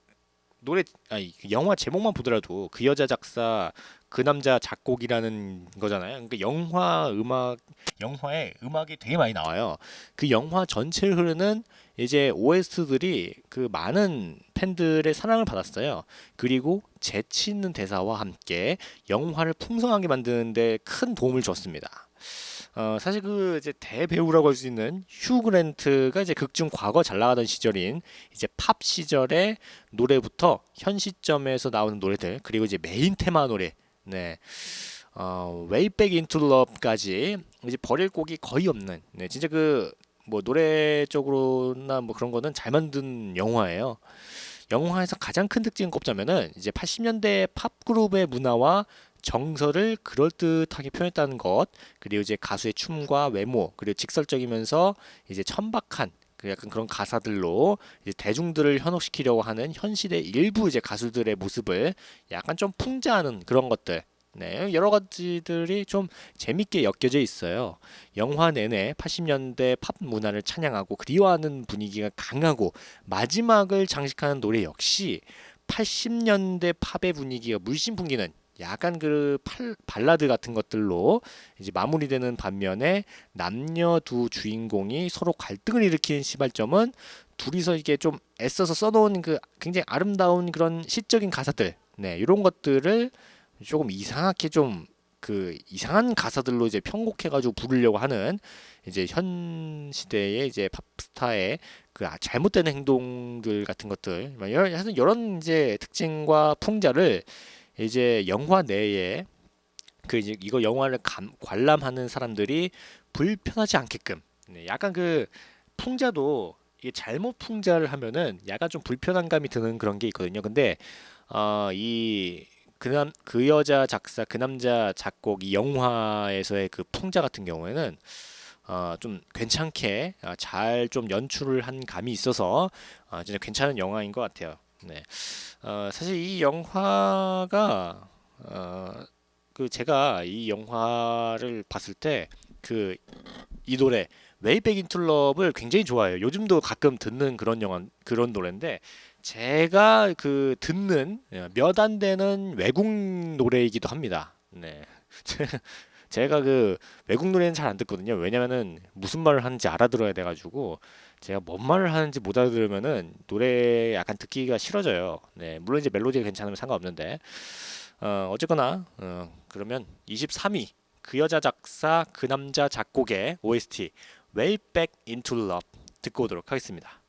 노래 아니 그 영화 제목만 보더라도 그 여자 작사 그 남자 작곡이라는 거잖아요. 그러니까 영화에 음악이 되게 많이 나와요. 그 영화 전체를 흐르는 이제 OST들이 그 많은 팬들의 사랑을 받았어요. 그리고 재치 있는 대사와 함께 영화를 풍성하게 만드는데 큰 도움을 줬습니다. 사실 그 이제 대배우라고 할 수 있는 휴 그랜트가 이제 극중 과거 잘 나가던 시절인 이제 팝 시절의 노래부터 현 시점에서 나오는 노래들 그리고 이제 메인 테마 노래 네. Way Back Into Love까지 이제 버릴 곡이 거의 없는 네, 진짜 그 뭐 노래 쪽으로나 뭐 그런 거는 잘 만든 영화예요. 영화에서 가장 큰 특징을 꼽자면은 이제 80년대 팝 그룹의 문화와 정서를 그럴듯하게 표현했다는 것, 그리고 이제 가수의 춤과 외모, 그리고 직설적이면서 이제 천박한 그 약간 그런 가사들로 이제 대중들을 현혹시키려고 하는 현 시대 일부 이제 가수들의 모습을 약간 좀 풍자하는 그런 것들. 네, 여러 가지들이 좀 재밌게 엮여져 있어요. 영화 내내 80년대 팝 문화를 찬양하고 그리워하는 분위기가 강하고 마지막을 장식하는 노래 역시 80년대 팝의 분위기가 물씬 풍기는 약간 발라드 같은 것들로 이제 마무리되는 반면에 남녀 두 주인공이 서로 갈등을 일으키는 시발점은 둘이서 이게 좀 애써서 써놓은 그 굉장히 아름다운 그런 시적인 가사들, 네, 이런 것들을 조금 이상하게 좀 그 이상한 가사들로 이제 편곡해가지고 부르려고 하는 이제 현 시대의 이제 팝스타의 그 잘못된 행동들 같은 것들, 하여튼 이런 이제 특징과 풍자를 이제 영화 내에 그 이제 이거 영화를 관람하는 사람들이 불편하지 않게끔 네, 약간 그 풍자도 이게 잘못 풍자를 하면은 약간 좀 불편한 감이 드는 그런 게 있거든요. 근데 이 그 여자 작사 그 남자 작곡 이 영화에서의 그 풍자 같은 경우에는 좀 괜찮게 잘 좀 연출을 한 감이 있어서 진짜 괜찮은 영화인 것 같아요. 네. 사실 이 영화가 그 제가 이 영화를 봤을 때 그 이 노래 웨이백 인투 러브를 굉장히 좋아해요. 요즘도 가끔 듣는 그런 그런 노래인데 제가 그 듣는 몇 안 되는 외국 노래이기도 합니다. 네. 제가 그 외국 노래는 잘 안 듣거든요. 왜냐면은 무슨 말을 하는지 알아들어야 돼가지고 제가 뭔 말을 하는지 못 알아들으면은 노래 약간 듣기가 싫어져요. 네, 물론 이제 멜로디가 괜찮으면 상관없는데 어쨌거나 그러면 23위 그 여자 작사 그 남자 작곡의 OST Way Back Into Love 듣고 오도록 하겠습니다.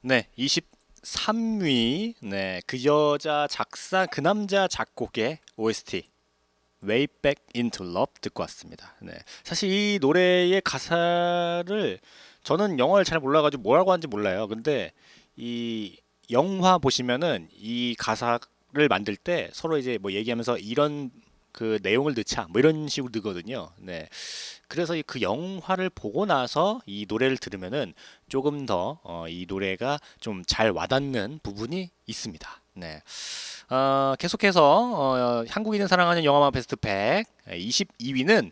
네, 23위. 네, 그 여자 작사, 그 남자 작곡의 OST Way Back Into Love 듣고 왔습니다. 네, 사실 이 노래의 가사를 저는 영어를 잘 몰라가지고 뭐라고 하는지 몰라요. 근데 이 영화 보시면은 이 가사를 만들 때 서로 이제 뭐 얘기하면서 이런 그 내용을 넣자 뭐 이런 식으로 넣거든요. 네, 그래서 그 영화를 보고 나서 이 노래를 들으면은 조금 더 이 노래가 좀 잘 와닿는 부분이 있습니다. 네. 계속해서 한국인은 사랑하는 영화만 베스트 100 22위는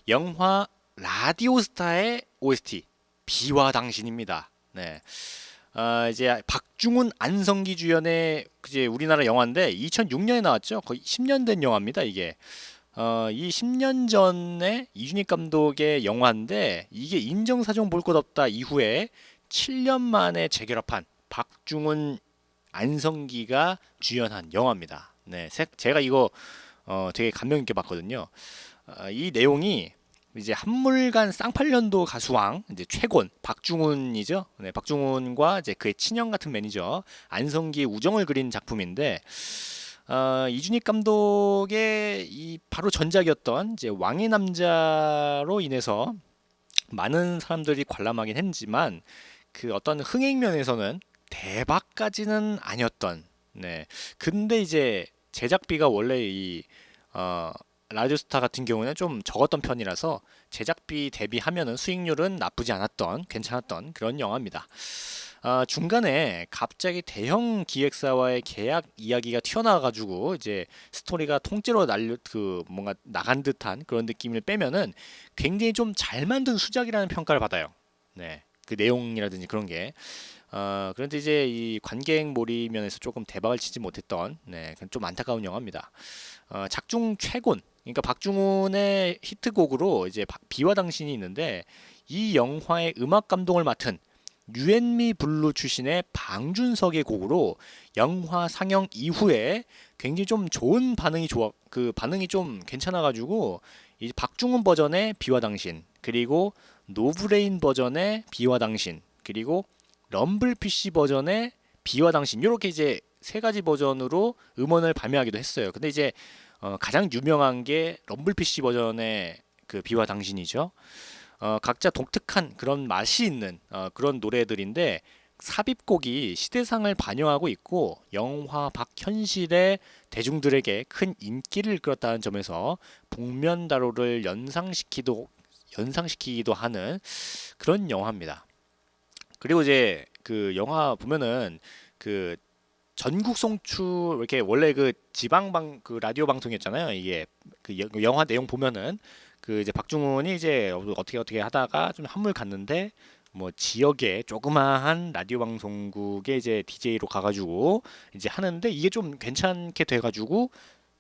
영화 라디오스타의 OST 비와 당신입니다. 네. 이제 박중훈, 안성기 주연의 이제 우리나라 영화인데 2006년에 나왔죠. 거의 10년 된 영화입니다. 이게 이 10년 전에 이준익 감독의 영화인데 이게 인정사정 볼 것 없다 이후에 7년 만에 재결합한 박중훈, 안성기가 주연한 영화입니다. 네, 제가 이거 되게 감명 있게 봤거든요. 이 내용이 이제 한물간 쌍팔년도 가수왕 이제 최곤 박중훈이죠. 네, 박중훈과 이제 그의 친형 같은 매니저 안성기의 우정을 그린 작품인데 이준익 감독의 이 바로 전작이었던 이제 왕의 남자로 인해서 많은 사람들이 관람하긴 했지만 그 어떤 흥행 면에서는 대박까지는 아니었던. 네. 근데 이제 제작비가 원래 이 어, 라디오스타 같은 경우는 좀 적었던 편이라서 제작비 대비하면은 수익률은 나쁘지 않았던 괜찮았던 그런 영화입니다. 중간에 갑자기 대형 기획사와의 계약 이야기가 튀어나와가지고 이제 스토리가 통째로 날려 그 뭔가 나간 듯한 그런 느낌을 빼면은 굉장히 좀 잘 만든 수작이라는 평가를 받아요. 네, 그 내용이라든지 그런 게. 그런데 이제 이 관객 몰이 면에서 조금 대박을 치지 못했던 네, 그건 좀 안타까운 영화입니다. 작중 최곤, 그러니까 박중훈의 히트곡으로 이제 비와 당신이 있는데 이 영화의 음악 감독을 맡은 유앤미 블루 출신의 방준석의 곡으로 영화 상영 이후에 굉장히 좀 좋은 반응이 그 반응이 좀 괜찮아가지고 이 박중훈 버전의 비와 당신 그리고 노브레인 버전의 비와 당신 그리고 럼블 PC 버전의 비와 당신 이렇게 이제 세 가지 버전으로 음원을 발매하기도 했어요. 근데 이제 가장 유명한 게 럼블 PC 버전의 그 비와 당신이죠. 각자 독특한 그런 맛이 있는 그런 노래들인데 삽입곡이 시대상을 반영하고 있고 영화 박현실의 대중들에게 큰 인기를 끌었다는 점에서 복면다로를 연상시키기도 하는 그런 영화입니다. 그리고 이제 그 영화 보면은 그 전국 송출 이렇게 원래 그 지방방 그 라디오 방송이었잖아요. 이게 그 영화 내용 보면은 그 이제 박중훈이 이제 어떻게 하다가 좀 한물 갔는데 뭐 지역에 조그마한 라디오 방송국에 이제 DJ로 가가지고 이제 하는데 이게 좀 괜찮게 돼가지고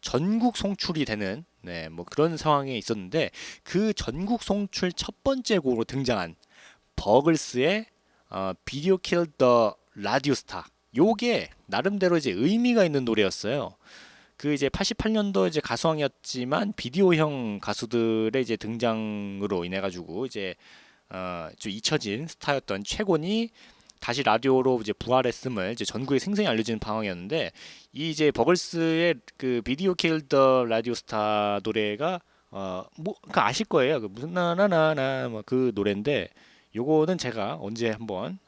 전국 송출이 되는 네 뭐 그런 상황에 있었는데 그 전국 송출 첫 번째 곡으로 등장한 버글스의 비디오 킬 더 라디오 스타 요게 나름대로 이제 의미가 있는 노래였어요. 그 이제 88년도 이제 가수왕이었지만 비디오형 가수들의 이제 등장으로 인해 가지고 이제 좀 잊혀진 스타였던 최곤이 다시 라디오로 이제 부활했음을 이제 전국에 생생히 알려지는 방황이었는데 이 이제 버글스의 그 비디오 킬 더 라디오 스타 노래가 뭐 그 아실 거예요. 그 무슨 나나나나 뭐 그 노래인데 요거는 제가 언제 한번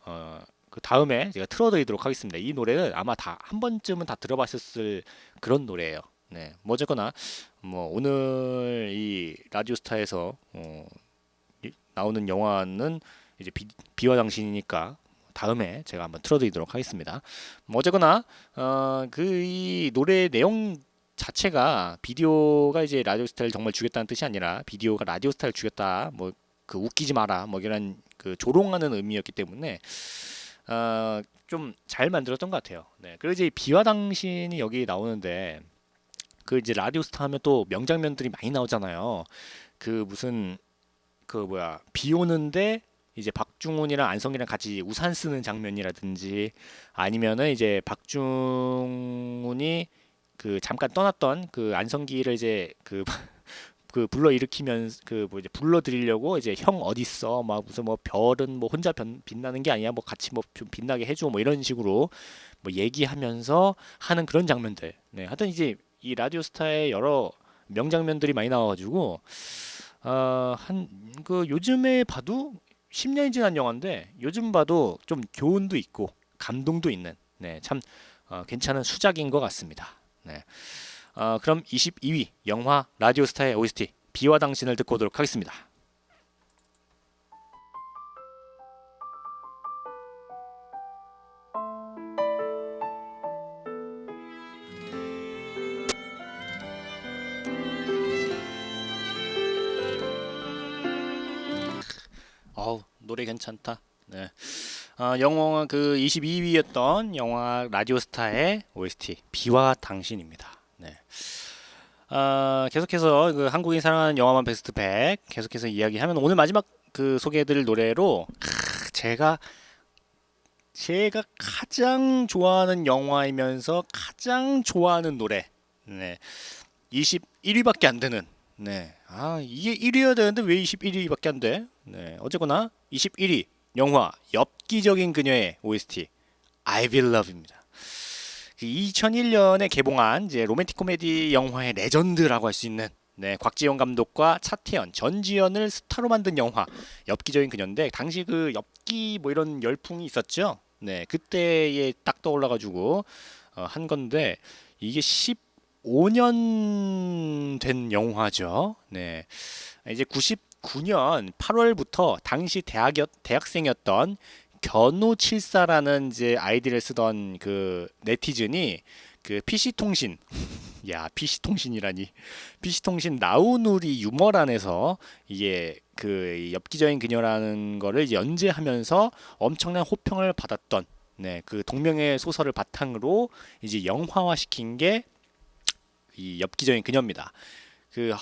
그 다음에 제가 틀어드리도록 하겠습니다. 이 노래는 아마 다 한 번쯤은 다 들어봤을 그런 노래예요. 네, 뭐 어쨌거나 뭐 오늘 이 라디오스타에서 나오는 영화는 이제 비와 당신이니까 다음에 제가 한번 틀어드리도록 하겠습니다. 뭐 어쨌거나 그 이 노래 내용 자체가 비디오가 이제 라디오스타를 정말 죽였다는 뜻이 아니라 비디오가 라디오스타를 죽였다 뭐 그 웃기지 마라 뭐 이런 그 조롱하는 의미였기 때문에 좀 잘 만들었던 것 같아요. 네. 그리고 이제 비와 당신이 여기 나오는데 그 이제 라디오스타 하면 또 명장면들이 많이 나오잖아요. 그 무슨 그 뭐야 비 오는데 이제 박중훈이랑 안성기랑 같이 우산 쓰는 장면이라든지 아니면은 이제 박중훈이 그 잠깐 떠났던 그 안성기를 이제 그 그 불러 일으키면 그 뭐 이제 불러 드리려고 이제 형 어딨어 막 무슨 뭐 별은 뭐 혼자 빛나는 게 아니야 뭐 같이 뭐 좀 빛나게 해줘 뭐 이런 식으로 뭐 얘기하면서 하는 그런 장면들. 네, 하여튼 이제 이 라디오스타의 여러 명장면들이 많이 나와가지고 한 그 요즘에 봐도 10년이 지난 영화인데 요즘 봐도 좀 교훈도 있고 감동도 있는 네, 참 괜찮은 수작인 것 같습니다. 네. 그럼 22위 영화 라디오스타의 OST 비와 당신을 듣고 오도록 하겠습니다. 노래 괜찮다. 네. 영화 그 22위였던 영화 라디오스타의 OST 비와 당신입니다. 네. 계속해서 그 한국인이 사랑하는 영화만 베스트 100 계속해서 이야기하면 오늘 마지막 그 소개해드릴 노래로 제가 가장 좋아하는 영화이면서 가장 좋아하는 노래. 네. 21위밖에 안 되는. 네. 이게 1위여야 되는데 왜 21위밖에 안 돼? 네. 어쨌거나 21위 영화 엽기적인 그녀의 OST I Will Love입니다. 2001년에 개봉한 이제 로맨틱 코미디 영화의 레전드라고 할 수 있는 네, 곽지연 감독과 차태현, 전지현을 스타로 만든 영화 엽기적인 그녀인데 당시 그 엽기 뭐 이런 열풍이 있었죠. 네, 그때에 딱 떠올라가지고 한 건데 이게 15년 된 영화죠. 네, 이제 99년 8월부터 당시 대학생이었던 견우74라는 이제 아이디를 쓰던 그 네티즌이 그 PC통신 PC통신이라니 PC통신 나우누리 유머란에서 이게 그 엽기적인 그녀라는 거를 이제 연재하면서 엄청난 호평을 받았던 네, 그 동명의 소설을 바탕으로 이제 영화화 시킨 게 이 엽기적인 그녀입니다. 그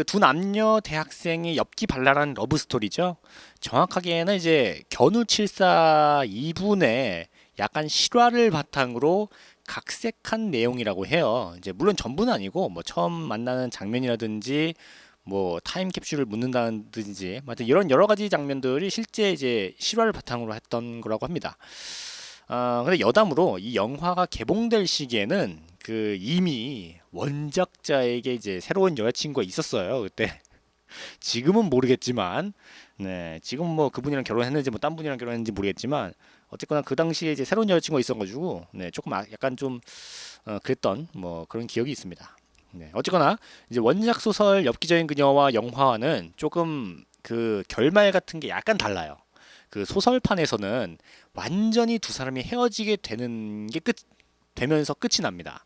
두 남녀 대학생의 엽기발랄한 러브 스토리죠. 정확하게는 이제 견우74 이분의 약간 실화를 바탕으로 각색한 내용이라고 해요. 이제 물론 전부는 아니고 뭐 처음 만나는 장면이라든지 뭐 타임캡슐을 묻는다든지 하여튼 이런 여러 가지 장면들이 실제 이제 실화를 바탕으로 했던 거라고 합니다. 근데 여담으로 이 영화가 개봉될 시기에는 그 이미 원작자에게 이제 새로운 여자친구가 있었어요. 그때 지금은 모르겠지만, 네, 지금 뭐 그분이랑 결혼했는지 뭐 딴 분이랑 결혼했는지 모르겠지만, 어쨌거나 그 당시에 이제 새로운 여자친구가 있어가지고, 네, 조금 약간 좀 그랬던 뭐 그런 기억이 있습니다. 네, 어쨌거나 이제 원작 소설 엽기적인 그녀와 영화와는 조금 그 결말 같은 게 약간 달라요. 그 소설판에서는 완전히 두 사람이 헤어지게 되는 게 되면서 끝이 납니다.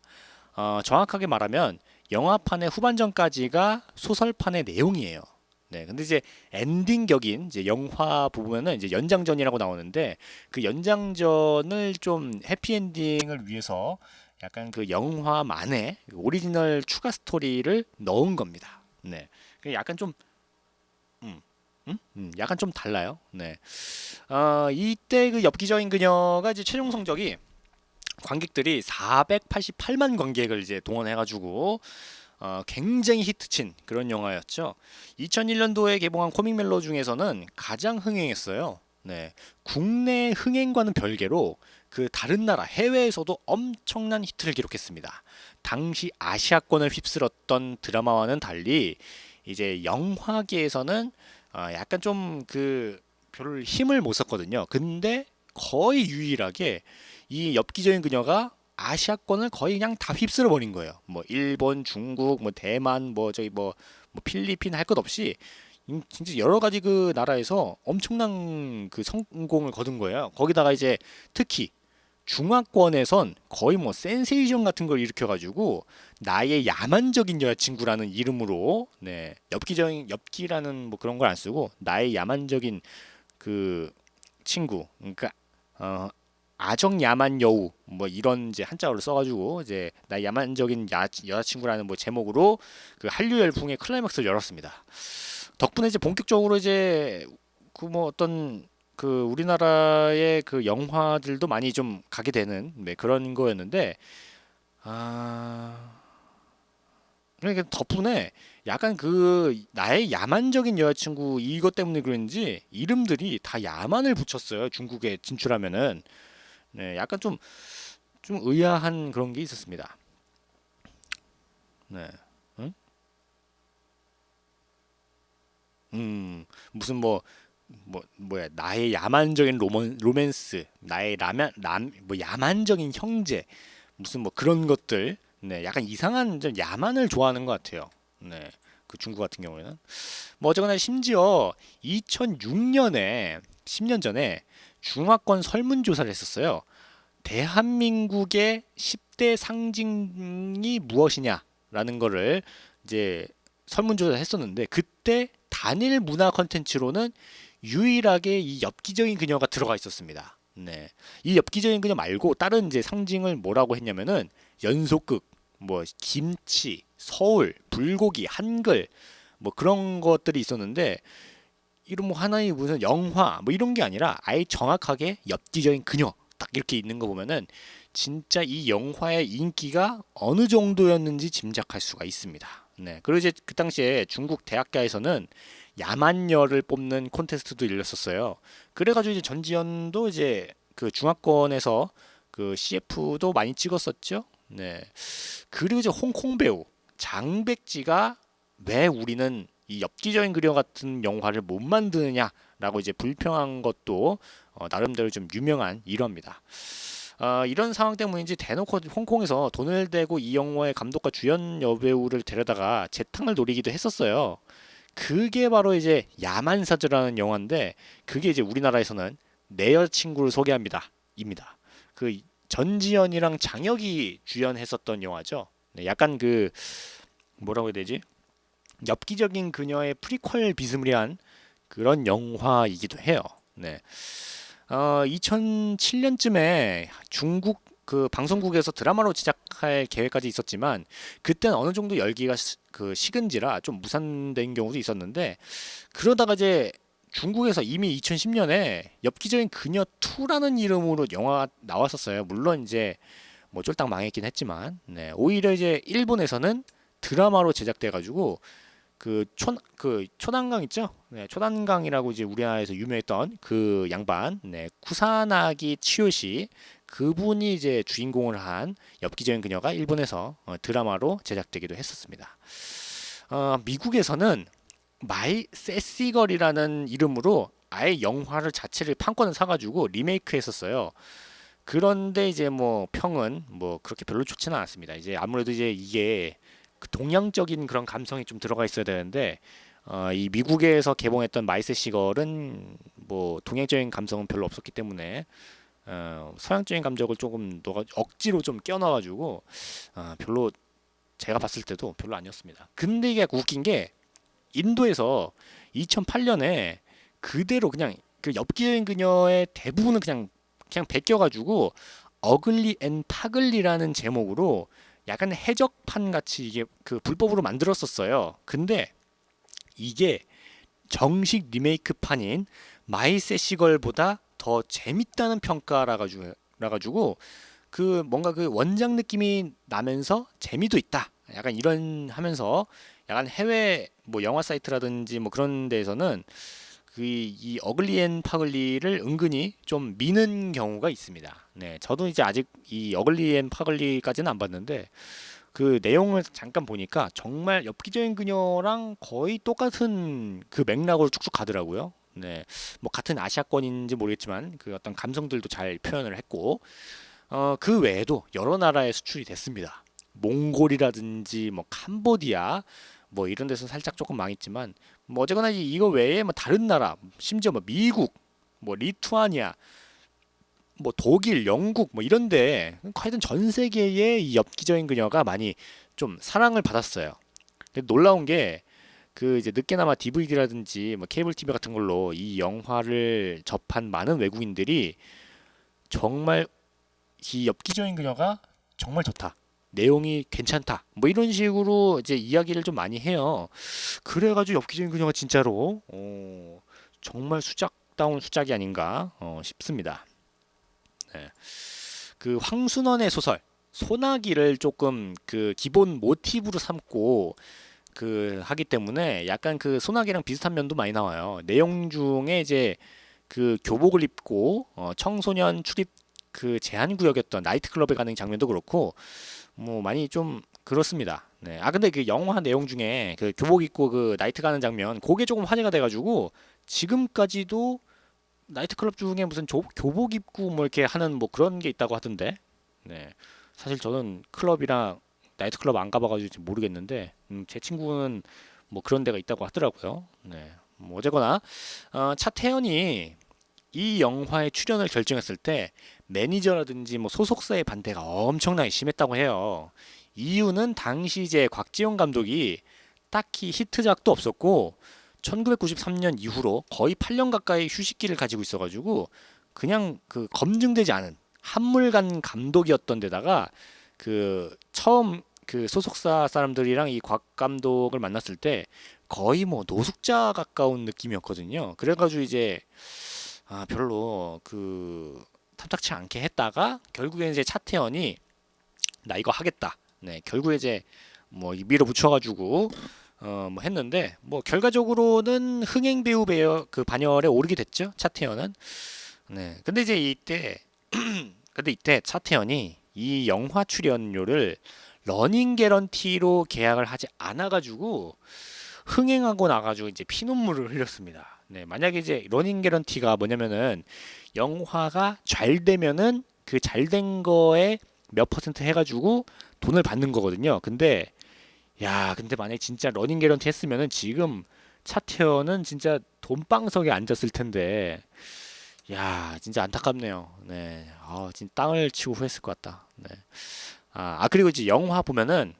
정확하게 말하면 영화판의 후반전까지가 소설판의 내용이에요. 네, 근데 이제 엔딩 격인 이제 영화 보면은 이제 연장전이라고 나오는데 그 연장전을 좀 해피엔딩을 위해서 약간 그 영화만의 그 오리지널 추가 스토리를 넣은 겁니다. 네, 약간 좀 음, 약간 좀 달라요. 네, 이때 그 엽기적인 그녀가 이제 최종 성적이 관객들이 488만 관객을 이제 동원해가지고 굉장히 히트친 그런 영화였죠. 2001년도에 개봉한 코믹멜로 중에서는 가장 흥행했어요. 네, 국내 흥행과는 별개로 그 다른 나라 해외에서도 엄청난 히트를 기록했습니다. 당시 아시아권을 휩쓸었던 드라마와는 달리 이제 영화계에서는 약간 좀 그 별 힘을 못 썼거든요. 근데 거의 유일하게 이 엽기적인 그녀가 아시아권을 거의 그냥 다 휩쓸어 버린 거예요. 뭐 일본, 중국, 뭐 대만, 뭐 저기 뭐 필리핀 할 것 없이 진짜 여러 가지 그 나라에서 엄청난 그 성공을 거둔 거예요. 거기다가 이제 특히 중화권에선 거의 뭐 센세이션 같은 걸 일으켜가지고 나의 야만적인 여자친구라는 이름으로 네 엽기라는 뭐 그런 걸 안 쓰고 나의 야만적인 그 친구 그러니까 아정 야만 여우 뭐 이런 이제 한자어를 써가지고 이제 나의 야만적인 여자친구라는 뭐 제목으로 그 한류 열풍의 클라이막스를 열었습니다. 덕분에 이제 본격적으로 이제 그 뭐 어떤 그 우리나라의 그 영화들도 많이 좀 가게 되는 네, 그런 거였는데 아 그러니까 덕분에 약간 그 나의 야만적인 여자친구 이것 때문에 그런지 이름들이 다 야만을 붙였어요. 중국에 진출하면은. 네, 약간 좀 의아한 그런 게 있었습니다. 네. 응? 무슨 뭐야 나의 야만적인 로맨스 나의 뭐 야만적인 형제 무슨 뭐 그런 것들 네 약간 이상한 좀 야만을 좋아하는 것 같아요. 네. 그 중국 같은 경우에는 뭐 어쨌거나 심지어 2006년에 10년 전에 중화권 설문조사를 했었어요. 대한민국의 10대 상징이 무엇이냐라는 거를 이제 설문조사를 했었는데 그때 단일 문화 컨텐츠로는 유일하게 이 엽기적인 그녀가 들어가 있었습니다. 네. 이 엽기적인 그녀 말고 다른 이제 상징을 뭐라고 했냐면은 연속극, 뭐 김치, 서울, 불고기, 한글 뭐 그런 것들이 있었는데 이런 뭐 하나의 무슨 영화 뭐 이런 게 아니라 아예 정확하게 엽기적인 그녀 딱 이렇게 있는 거 보면은 진짜 이 영화의 인기가 어느 정도였는지 짐작할 수가 있습니다. 네. 그리고 이제 그 당시에 중국 대학가에서는 야만녀를 뽑는 콘테스트도 열렸었어요. 그래가지고 이제 전지현도 이제 그 중화권에서 그 CF도 많이 찍었었죠. 네. 그리고 이제 홍콩 배우 장백지가 왜 우리는 이 엽기적인 그녀 같은 영화를 못 만드느냐라고 이제 불평한 것도 나름대로 좀 유명한 일화입니다. 이런 상황 때문인지 대놓고 홍콩에서 돈을 대고 이 영화의 감독과 주연 여배우를 데려다가 재탕을 노리기도 했었어요. 그게 바로 이제 야만사즈라는 영화인데 그게 이제 우리나라에서는 내 여자친구를 소개합니다. 입니다. 그 전지현이랑 장혁이 주연했었던 영화죠. 네, 약간 그 뭐라고 해야 되지? 엽기적인 그녀의 프리퀄 비스무리한 그런 영화이기도 해요. 네. 2007년쯤에 중국 그 방송국에서 드라마로 제작할 계획까지 있었지만 그때는 어느 정도 열기가 그 식은지라 좀 무산된 경우도 있었는데 그러다가 이제 중국에서 이미 2010년에 엽기적인 그녀 2라는 이름으로 영화가 나왔었어요. 물론 이제 뭐 쫄딱 망했긴 했지만 네, 오히려 이제 일본에서는 드라마로 제작돼 가지고 그 초단강 있죠? 네, 초단강이라고 이제 우리나라에서 유명했던 그 양반, 네, 쿠사나기 치요시 그분이 이제 주인공을 한 엽기적인 그녀가 일본에서 드라마로 제작되기도 했었습니다. 미국에서는 마이 세시걸이라는 이름으로 아예 영화를 자체를 판권을 사가지고 리메이크했었어요. 그런데 이제 뭐 평은 뭐 그렇게 별로 좋지는 않았습니다. 이제 아무래도 이제 이게 그 동양적인 그런 감성이 좀 들어가 있어야 되는데 이 미국에서 개봉했던 마이스 시걸은 뭐 동양적인 감성은 별로 없었기 때문에 서양적인 감정을 조금 넣어 억지로 좀 껴넣어가지고 별로 제가 봤을 때도 별로 아니었습니다. 근데 이게 웃긴 게 인도에서 2008년에 그대로 그냥 그 엽기적인 그녀의 대부분은 그냥 베껴가지고 어글리 앤 파글리라는 제목으로 약간 해적판 같이 이게 그 불법으로 만들었었어요. 근데 이게 정식 리메이크판인 마이세시걸보다 더 재밌다는 평가라 가지고 그 뭔가 그 원작 느낌이 나면서 재미도 있다. 약간 이런 하면서 약간 해외 뭐 영화 사이트라든지 뭐 그런 데에서는 그 이 어글리 앤 파글리를 은근히 좀 미는 경우가 있습니다. 네, 저도 이제 아직 이 어글리 앤 파글리까지는 안 봤는데 그 내용을 잠깐 보니까 정말 엽기적인 그녀랑 거의 똑같은 그 맥락으로 쭉쭉 가더라고요. 네, 뭐 같은 아시아권인지 모르겠지만 그 어떤 감성들도 잘 표현을 했고 그 외에도 여러 나라에 수출이 됐습니다. 몽골이라든지 뭐 캄보디아 뭐 이런 데서 살짝 조금 망했지만 뭐 어쨌거나 이거 외에 뭐 다른 나라 심지어 뭐 미국 뭐 리투아니아 뭐 독일 영국 뭐 이런데 하여튼 전 세계의 이 엽기적인 그녀가 많이 좀 사랑을 받았어요. 근데 놀라운 게 그 이제 늦게나마 DVD라든지 뭐 케이블 TV 같은 걸로 이 영화를 접한 많은 외국인들이 정말 이 엽기적인 그녀가 정말 좋다. 내용이 괜찮다. 뭐 이런 식으로 이제 이야기를 좀 많이 해요. 그래가지고 엽기적인 그녀가 진짜로 정말 수작다운 수작이 아닌가 싶습니다. 네. 그 황순원의 소설 소나기를 조금 그 기본 모티브로 삼고 그 하기 때문에 약간 그 소나기랑 비슷한 면도 많이 나와요. 내용 중에 이제 그 교복을 입고 청소년 출입 그 제한 구역이었던 나이트클럽에 가는 장면도 그렇고 뭐 많이 좀 그렇습니다. 네. 아 근데 그 영화 내용 중에 그 교복 입고 그 나이트 가는 장면 그게 조금 화제가 돼가지고 지금까지도 나이트클럽 중에 무슨 교복 입고 뭐 이렇게 하는 뭐 그런 게 있다고 하던데. 네. 사실 저는 클럽이랑 나이트클럽 안 가봐가지고 모르겠는데 제 친구는 뭐 그런 데가 있다고 하더라고요. 네. 뭐 어쨌거나 차태현이 이 영화에 출연을 결정했을 때 매니저라든지 뭐 소속사의 반대가 엄청나게 심했다고 해요. 이유는 당시 이제 곽지연 감독이 딱히 히트작도 없었고 1993년 이후로 거의 8년 가까이 휴식기를 가지고 있어가지고 그냥 그 검증되지 않은 한물간 감독이었던 데다가 그 처음 그 소속사 사람들이랑 이 곽 감독을 만났을 때 거의 뭐 노숙자 가까운 느낌이었거든요. 그래가지고 이제 별로 그 탐탁치 않게 했다가 결국에 이제 차태현이 나 이거 하겠다. 네, 결국에 이제 뭐 밀어붙여가지고 뭐 했는데 뭐 결과적으로는 흥행 배우 그 반열에 오르게 됐죠. 차태현은. 네, 근데 이때 차태현이 이 영화 출연료를 러닝 개런티로 계약을 하지 않아가지고 흥행하고 나가지고 이제 피눈물을 흘렸습니다. 네, 만약에 이제 러닝 개런티가 뭐냐면은 영화가 잘 되면은 그 잘 된 거에 몇 퍼센트 해가지고 돈을 받는 거거든요. 근데 만약에 진짜 러닝 개런티 했으면은 지금 차태현은 진짜 돈방석에 앉았을 텐데, 야, 진짜 안타깝네요. 네, 진짜 땅을 치고 후회했을 것 같다. 네. 그리고 이제 영화 보면은,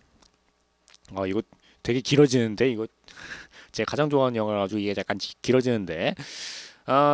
이거 되게 길어지는데, 이거 제가 가장 좋아하는 영화라가지고 이게 약간 길어지는데,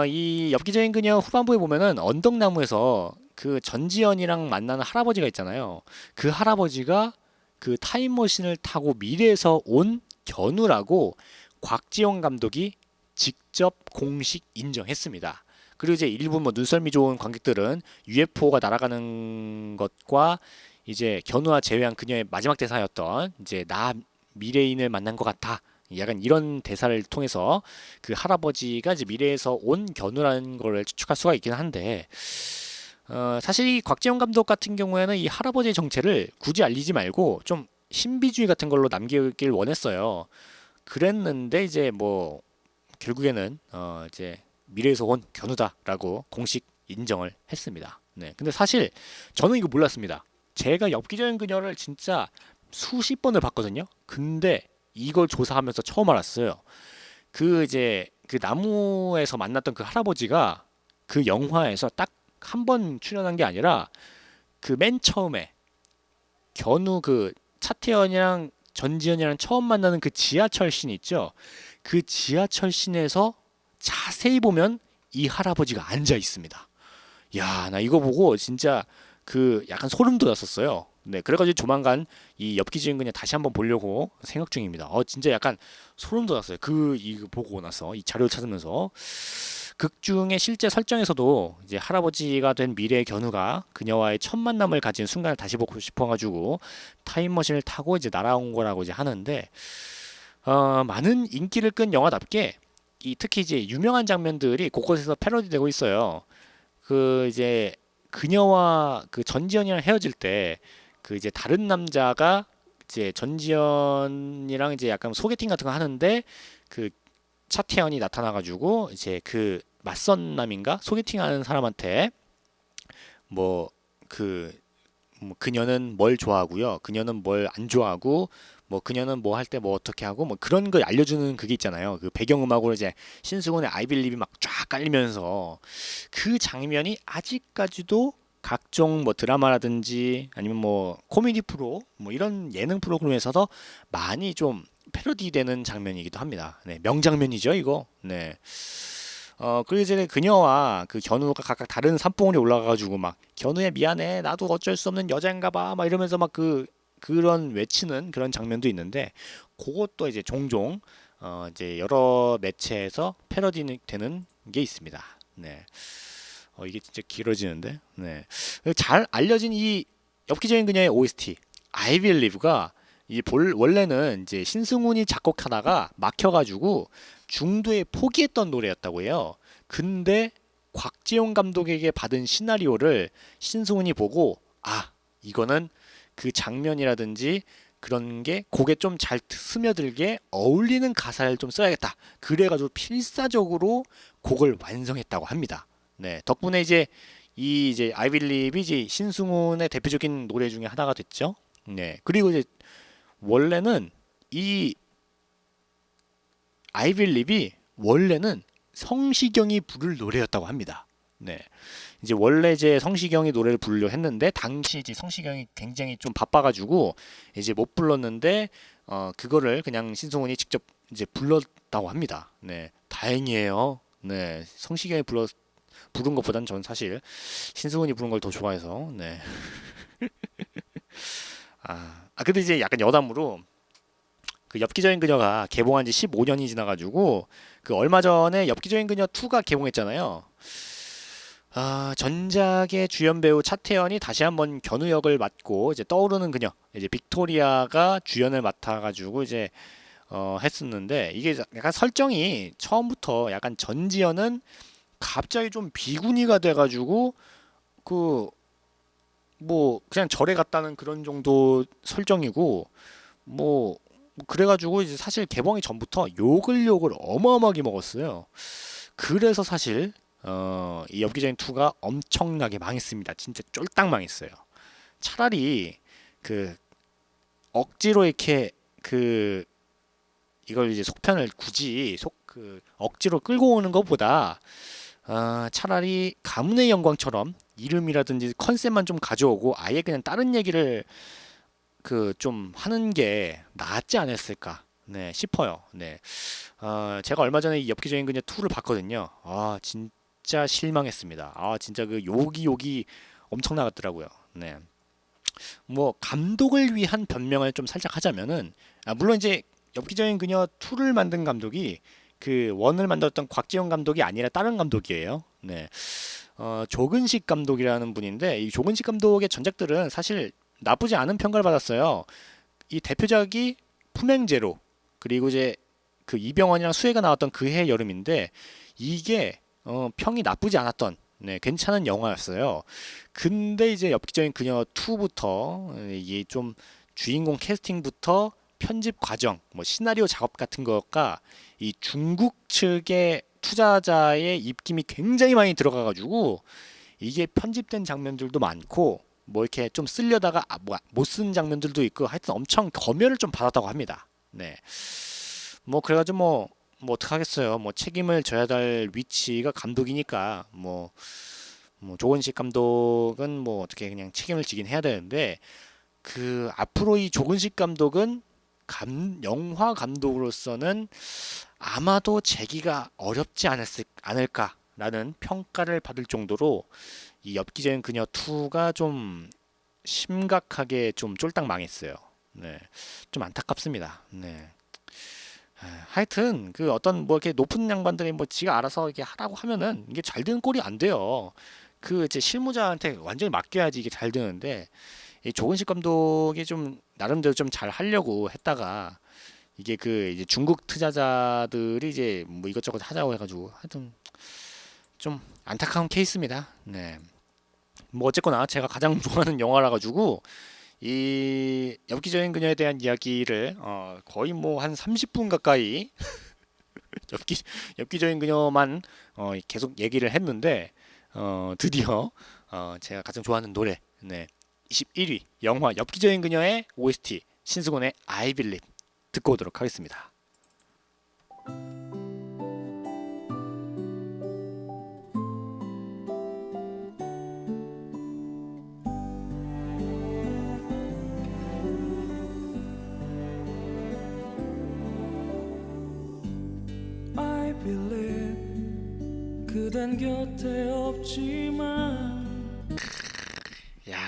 이 엽기적인 그녀 후반부에 보면은 언덕나무에서 그 전지현이랑 만나는 할아버지가 있잖아요. 그 할아버지가 그 타임머신을 타고 미래에서 온 견우라고 곽지연 감독이 직접 공식 인정했습니다. 그리고 이제 일부 뭐 눈썰미 좋은 관객들은 UFO가 날아가는 것과 이제 견우와 재회한 그녀의 마지막 대사였던 이제 나 미래인을 만난 것 같아. 약간 이런 대사를 통해서 그 할아버지가 이제 미래에서 온 견우라는 걸 추측할 수가 있긴 한데 사실 이 곽재영 감독 같은 경우에는 이 할아버지의 정체를 굳이 알리지 말고 좀 신비주의 같은 걸로 남기길 원했어요. 그랬는데 이제 뭐 결국에는 이제 미래에서 온 견우다라고 공식 인정을 했습니다. 네. 근데 사실 저는 이거 몰랐습니다. 제가 엽기적인 그녀를 진짜 수십 번을 봤거든요. 근데 이걸 조사하면서 처음 알았어요. 그 이제 그 나무에서 만났던 그 할아버지가 그 영화에서 딱 한 번 출연한 게 아니라 그 맨 처음에 견우 그 차태현이랑 전지현이랑 처음 만나는 그 지하철 씬 있죠. 그 지하철 씬에서 자세히 보면 이 할아버지가 앉아 있습니다. 야, 나 이거 보고 진짜 그 약간 소름 돋았었어요. 네, 그래가지고 조만간 이 엽기적인 그냥 다시 한번 보려고 생각 중입니다. 진짜 약간 소름 돋았어요. 이거 보고 나서 이 자료를 찾으면서 극 중에 실제 설정에서도 이제 할아버지가 된 미래의 견우가 그녀와의 첫 만남을 가진 순간을 다시 보고 싶어가지고 타임머신을 타고 이제 날아온 거라고 이제 하는데 많은 인기를 끈 영화답게 특히 이제 유명한 장면들이 곳곳에서 패러디되고 있어요. 그 이제 그녀와 그 전지현이랑 헤어질 때 그 이제 다른 남자가 이제 전지현이랑 이제 약간 소개팅 같은 거 하는데 그 차태현이 나타나가지고 이제 그 맞선 남인가 소개팅하는 사람한테 뭐 그 뭐 그녀는 뭘 좋아하고요, 그녀는 뭘 안 좋아하고 뭐 그녀는 뭐 할 때 뭐 어떻게 하고 뭐 그런 걸 알려주는 그게 있잖아요. 그 배경음악으로 이제 신승훈의 I Believe이 막 쫙 깔리면서 그 장면이 아직까지도 각종 뭐 드라마라든지 아니면 뭐 코미디 프로 뭐 이런 예능 프로그램에서도 많이 좀 패러디되는 장면이기도 합니다. 네, 명장면이죠, 이거. 네. 그리고 이제 그녀와 그 견우가 각각 다른 산봉우리 올라가가지고 막 견우야 미안해 나도 어쩔 수 없는 여자인가 봐막 이러면서 막 그런 외치는 그런 장면도 있는데 그것도 이제 종종 이제 여러 매체에서 패러디 되는 게 있습니다. 네. 이게 진짜 길어지는데. 네. 잘 알려진 이 엽기적인 그녀의 OST I Believe가 원래는 이제 신승훈이 작곡하다가 막혀가지고 중도에 포기했던 노래였다고 해요. 근데 곽지용 감독에게 받은 시나리오를 신승훈이 보고 이거는 그 장면이라든지 그런 게 곡에 좀 잘 스며들게 어울리는 가사를 좀 써야겠다. 그래가지고 필사적으로 곡을 완성했다고 합니다. 네, 덕분에 이제 I Believe 이제 신승훈의 대표적인 노래 중에 하나가 됐죠. 네, 그리고 이제 원래는 이 I Believe이 원래는 성시경이 부를 노래였다고 합니다. 네. 이제 원래 이제 성시경이 노래를 부르려 했는데 당시 이제 성시경이 굉장히 좀 바빠가지고 이제 못 불렀는데 그거를 그냥 신승훈이 직접 이제 불렀다고 합니다. 네. 다행이에요. 네. 성시경이 부른 것보다는 전 사실 신승훈이 부른 걸 더 좋아해서 네. 근데 이제 약간 여담으로 그 엽기적인 그녀가 개봉한 지 15년이 지나가지고 그 얼마 전에 엽기적인 그녀 2가 개봉했잖아요. 전작의 주연 배우 차태현이 다시 한번 견우 역을 맡고 이제 떠오르는 그녀 이제 빅토리아가 주연을 맡아가지고 이제 했었는데 이게 약간 설정이 처음부터 약간 전지현은 갑자기 좀 비구니가 돼가지고 그 뭐 그냥 절에 갔다는 그런 정도 설정이고 뭐 그래가지고 이제 사실 개봉이 전부터 욕을 어마어마하게 먹었어요. 그래서 사실 이 엽기적인 2가 엄청나게 망했습니다. 진짜 쫄딱 망했어요. 차라리 그 억지로 이렇게 그 이걸 이제 속편을 굳이 억지로 끌고 오는 것보다 차라리 가문의 영광처럼 이름이라든지 컨셉만 좀 가져오고 아예 그냥 다른 얘기를 그 좀 하는 게 낫지 않았을까 네 싶어요. 네. 제가 얼마 전에 이 엽기적인 그녀 2를 봤거든요. 진짜 실망했습니다. 진짜 그 욕이 엄청 나갔더라고요. 네. 뭐 감독을 위한 변명을 좀 살짝 하자면은 물론 이제 엽기적인 그녀 2를 만든 감독이 그 원을 만들었던 곽지영 감독이 아니라 다른 감독이에요. 네. 조근식 감독이라는 분인데 이 조근식 감독의 전작들은 사실 나쁘지 않은 평가를 받았어요. 이 대표작이 품행제로 그리고 이제 그 이병헌이랑 수혜가 나왔던 그해 여름인데 이게 평이 나쁘지 않았던 네, 괜찮은 영화였어요. 근데 이제 엽기적인 그녀 2부터 이게 좀 주인공 캐스팅부터 편집 과정, 뭐 시나리오 작업 같은 것과 이 중국 측의 투자자의 입김이 굉장히 많이 들어가가지고 이게 편집된 장면들도 많고 뭐 이렇게 좀 쓰려다가 못 쓴 장면들도 있고 하여튼 엄청 검열을 좀 받았다고 합니다. 네. 뭐 그래가지고 뭐 어떡하겠어요. 뭐 책임을 져야 될 위치가 감독이니까 뭐 조은식 감독은 뭐 어떻게 그냥 책임을 지긴 해야 되는데 그 앞으로 이 조근식 감독은 영화 감독으로서는 아마도 재기가 어렵지 않을까라는 평가를 받을 정도로 이 엽기적인 그녀 2가 좀 심각하게 좀 쫄딱 망했어요. 네, 좀 안타깝습니다. 네. 하여튼 그 어떤 뭐 이렇게 높은 양반들이 뭐 지가 알아서 이렇게 하라고 하면은 이게 잘 되는 꼴이 안 돼요. 그 이제 실무자한테 완전히 맡겨야지 이게 잘 되는데 이 조근식 감독이 좀 나름대로 좀 잘 하려고 했다가 이게 그 이제 중국 투자자들이 이제 뭐 이것저것 하자고 해가지고 하여튼 좀 안타까운 케이스입니다. 네. 뭐 어쨌거나 제가 가장 좋아하는 영화라 가지고 이 엽기적인 그녀에 대한 이야기를 거의 뭐 한 30분 가까이 엽기 엽기적인 그녀만 계속 얘기를 했는데 드디어 제가 가장 좋아하는 노래 네 21위 영화 엽기적인 그녀의 OST 신승훈의 I Believe 듣고 오도록 하겠습니다. I believe 그댄 곁에 없지만 야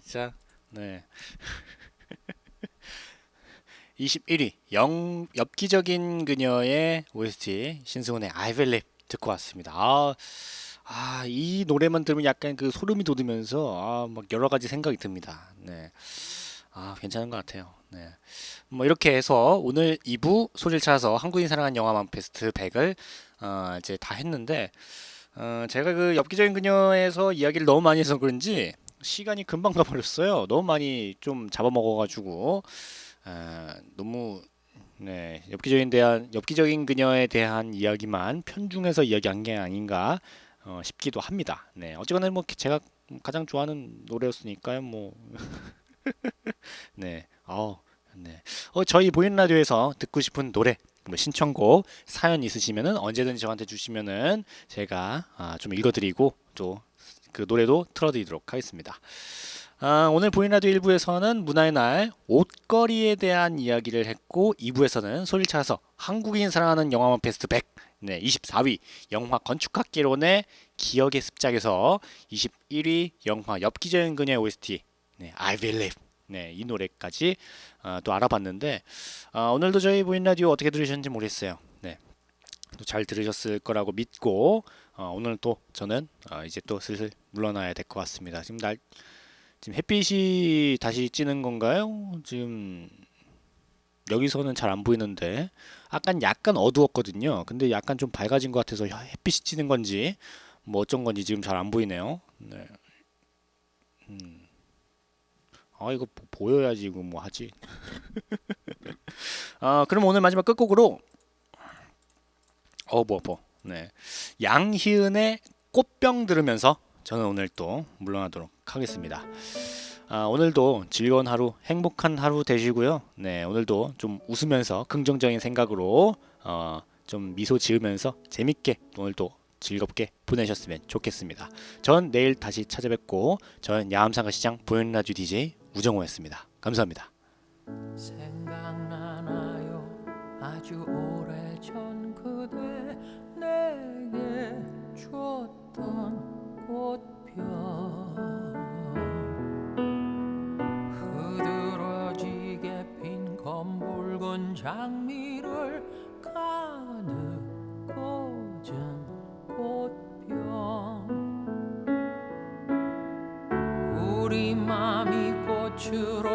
진짜 네 21위 엽기적인 그녀의 OST 신승훈의 I Believe 듣고 왔습니다. 이 노래만 들으면 약간 그 소름이 돋으면서 막 여러 가지 생각이 듭니다. 네. 괜찮은 것 같아요. 네. 뭐 이렇게 해서 오늘 2부 소리를 찾아서 한국인 사랑하는 영화만 베스트 100을 이제 다 했는데 제가 그 엽기적인 그녀에서 이야기를 너무 많이 해서 그런지 시간이 금방 가버렸어요. 너무 많이 좀 잡아먹어가지고 너무 네, 엽기적인 그녀에 대한 이야기만 편중해서 이야기한 게 아닌가 싶기도 합니다. 네, 어쨌거나 뭐 제가 가장 좋아하는 노래였으니까요. 뭐 네, 네. 저희 보이는 라디오에서 듣고 싶은 노래, 뭐 신청곡, 사연 있으시면은 언제든지 저한테 주시면은 제가 좀 읽어드리고 또 그 노래도 틀어드리도록 하겠습니다. 오늘 보이는 라디오 1부에서는 문화의 날 옷걸이에 대한 이야기를 했고 2부에서는 소리를 찾아서 한국인 사랑하는 영화만 베스트 100 네, 24위 영화 건축학개론의 기억의 습작에서 21위 영화 엽기적인 그녀의 OST 네, I Believe 네, 이 노래까지 또 알아봤는데 오늘도 저희 보이는 라디오 어떻게 들으셨는지 모르겠어요. 네, 또 잘 들으셨을 거라고 믿고 오늘 또 저는 이제 또 슬슬 물러나야 될 것 같습니다. 지금 햇빛이 다시 찌는 건가요? 지금 여기서는 잘 안 보이는데 약간 어두웠거든요. 근데 약간 좀 밝아진 것 같아서 햇빛이 찌는 건지 뭐 어쩐 건지 지금 잘 안 보이네요. 네. 이거 보여야지 이거 뭐 하지. 그럼 오늘 마지막 끝곡으로 네. 양희은의 꽃병 들으면서 저는 오늘 또 물러나도록 하겠습니다. 오늘도 즐거운 하루, 행복한 하루 되시고요. 네, 오늘도 좀 웃으면서 긍정적인 생각으로 좀 미소 지으면서 재밌게 오늘도 즐겁게 보내셨으면 좋겠습니다. 전 내일 다시 찾아뵙고 저는 야암상가시장 보이는 라디오 DJ 우정호였습니다. 감사합니다. 생각나나요 아주 오래전 그대 내게 줬던 꽃병 흐드러지게 핀 검붉은 장미를 가득 꽂은 꽃병 우리 맘이 꽃으로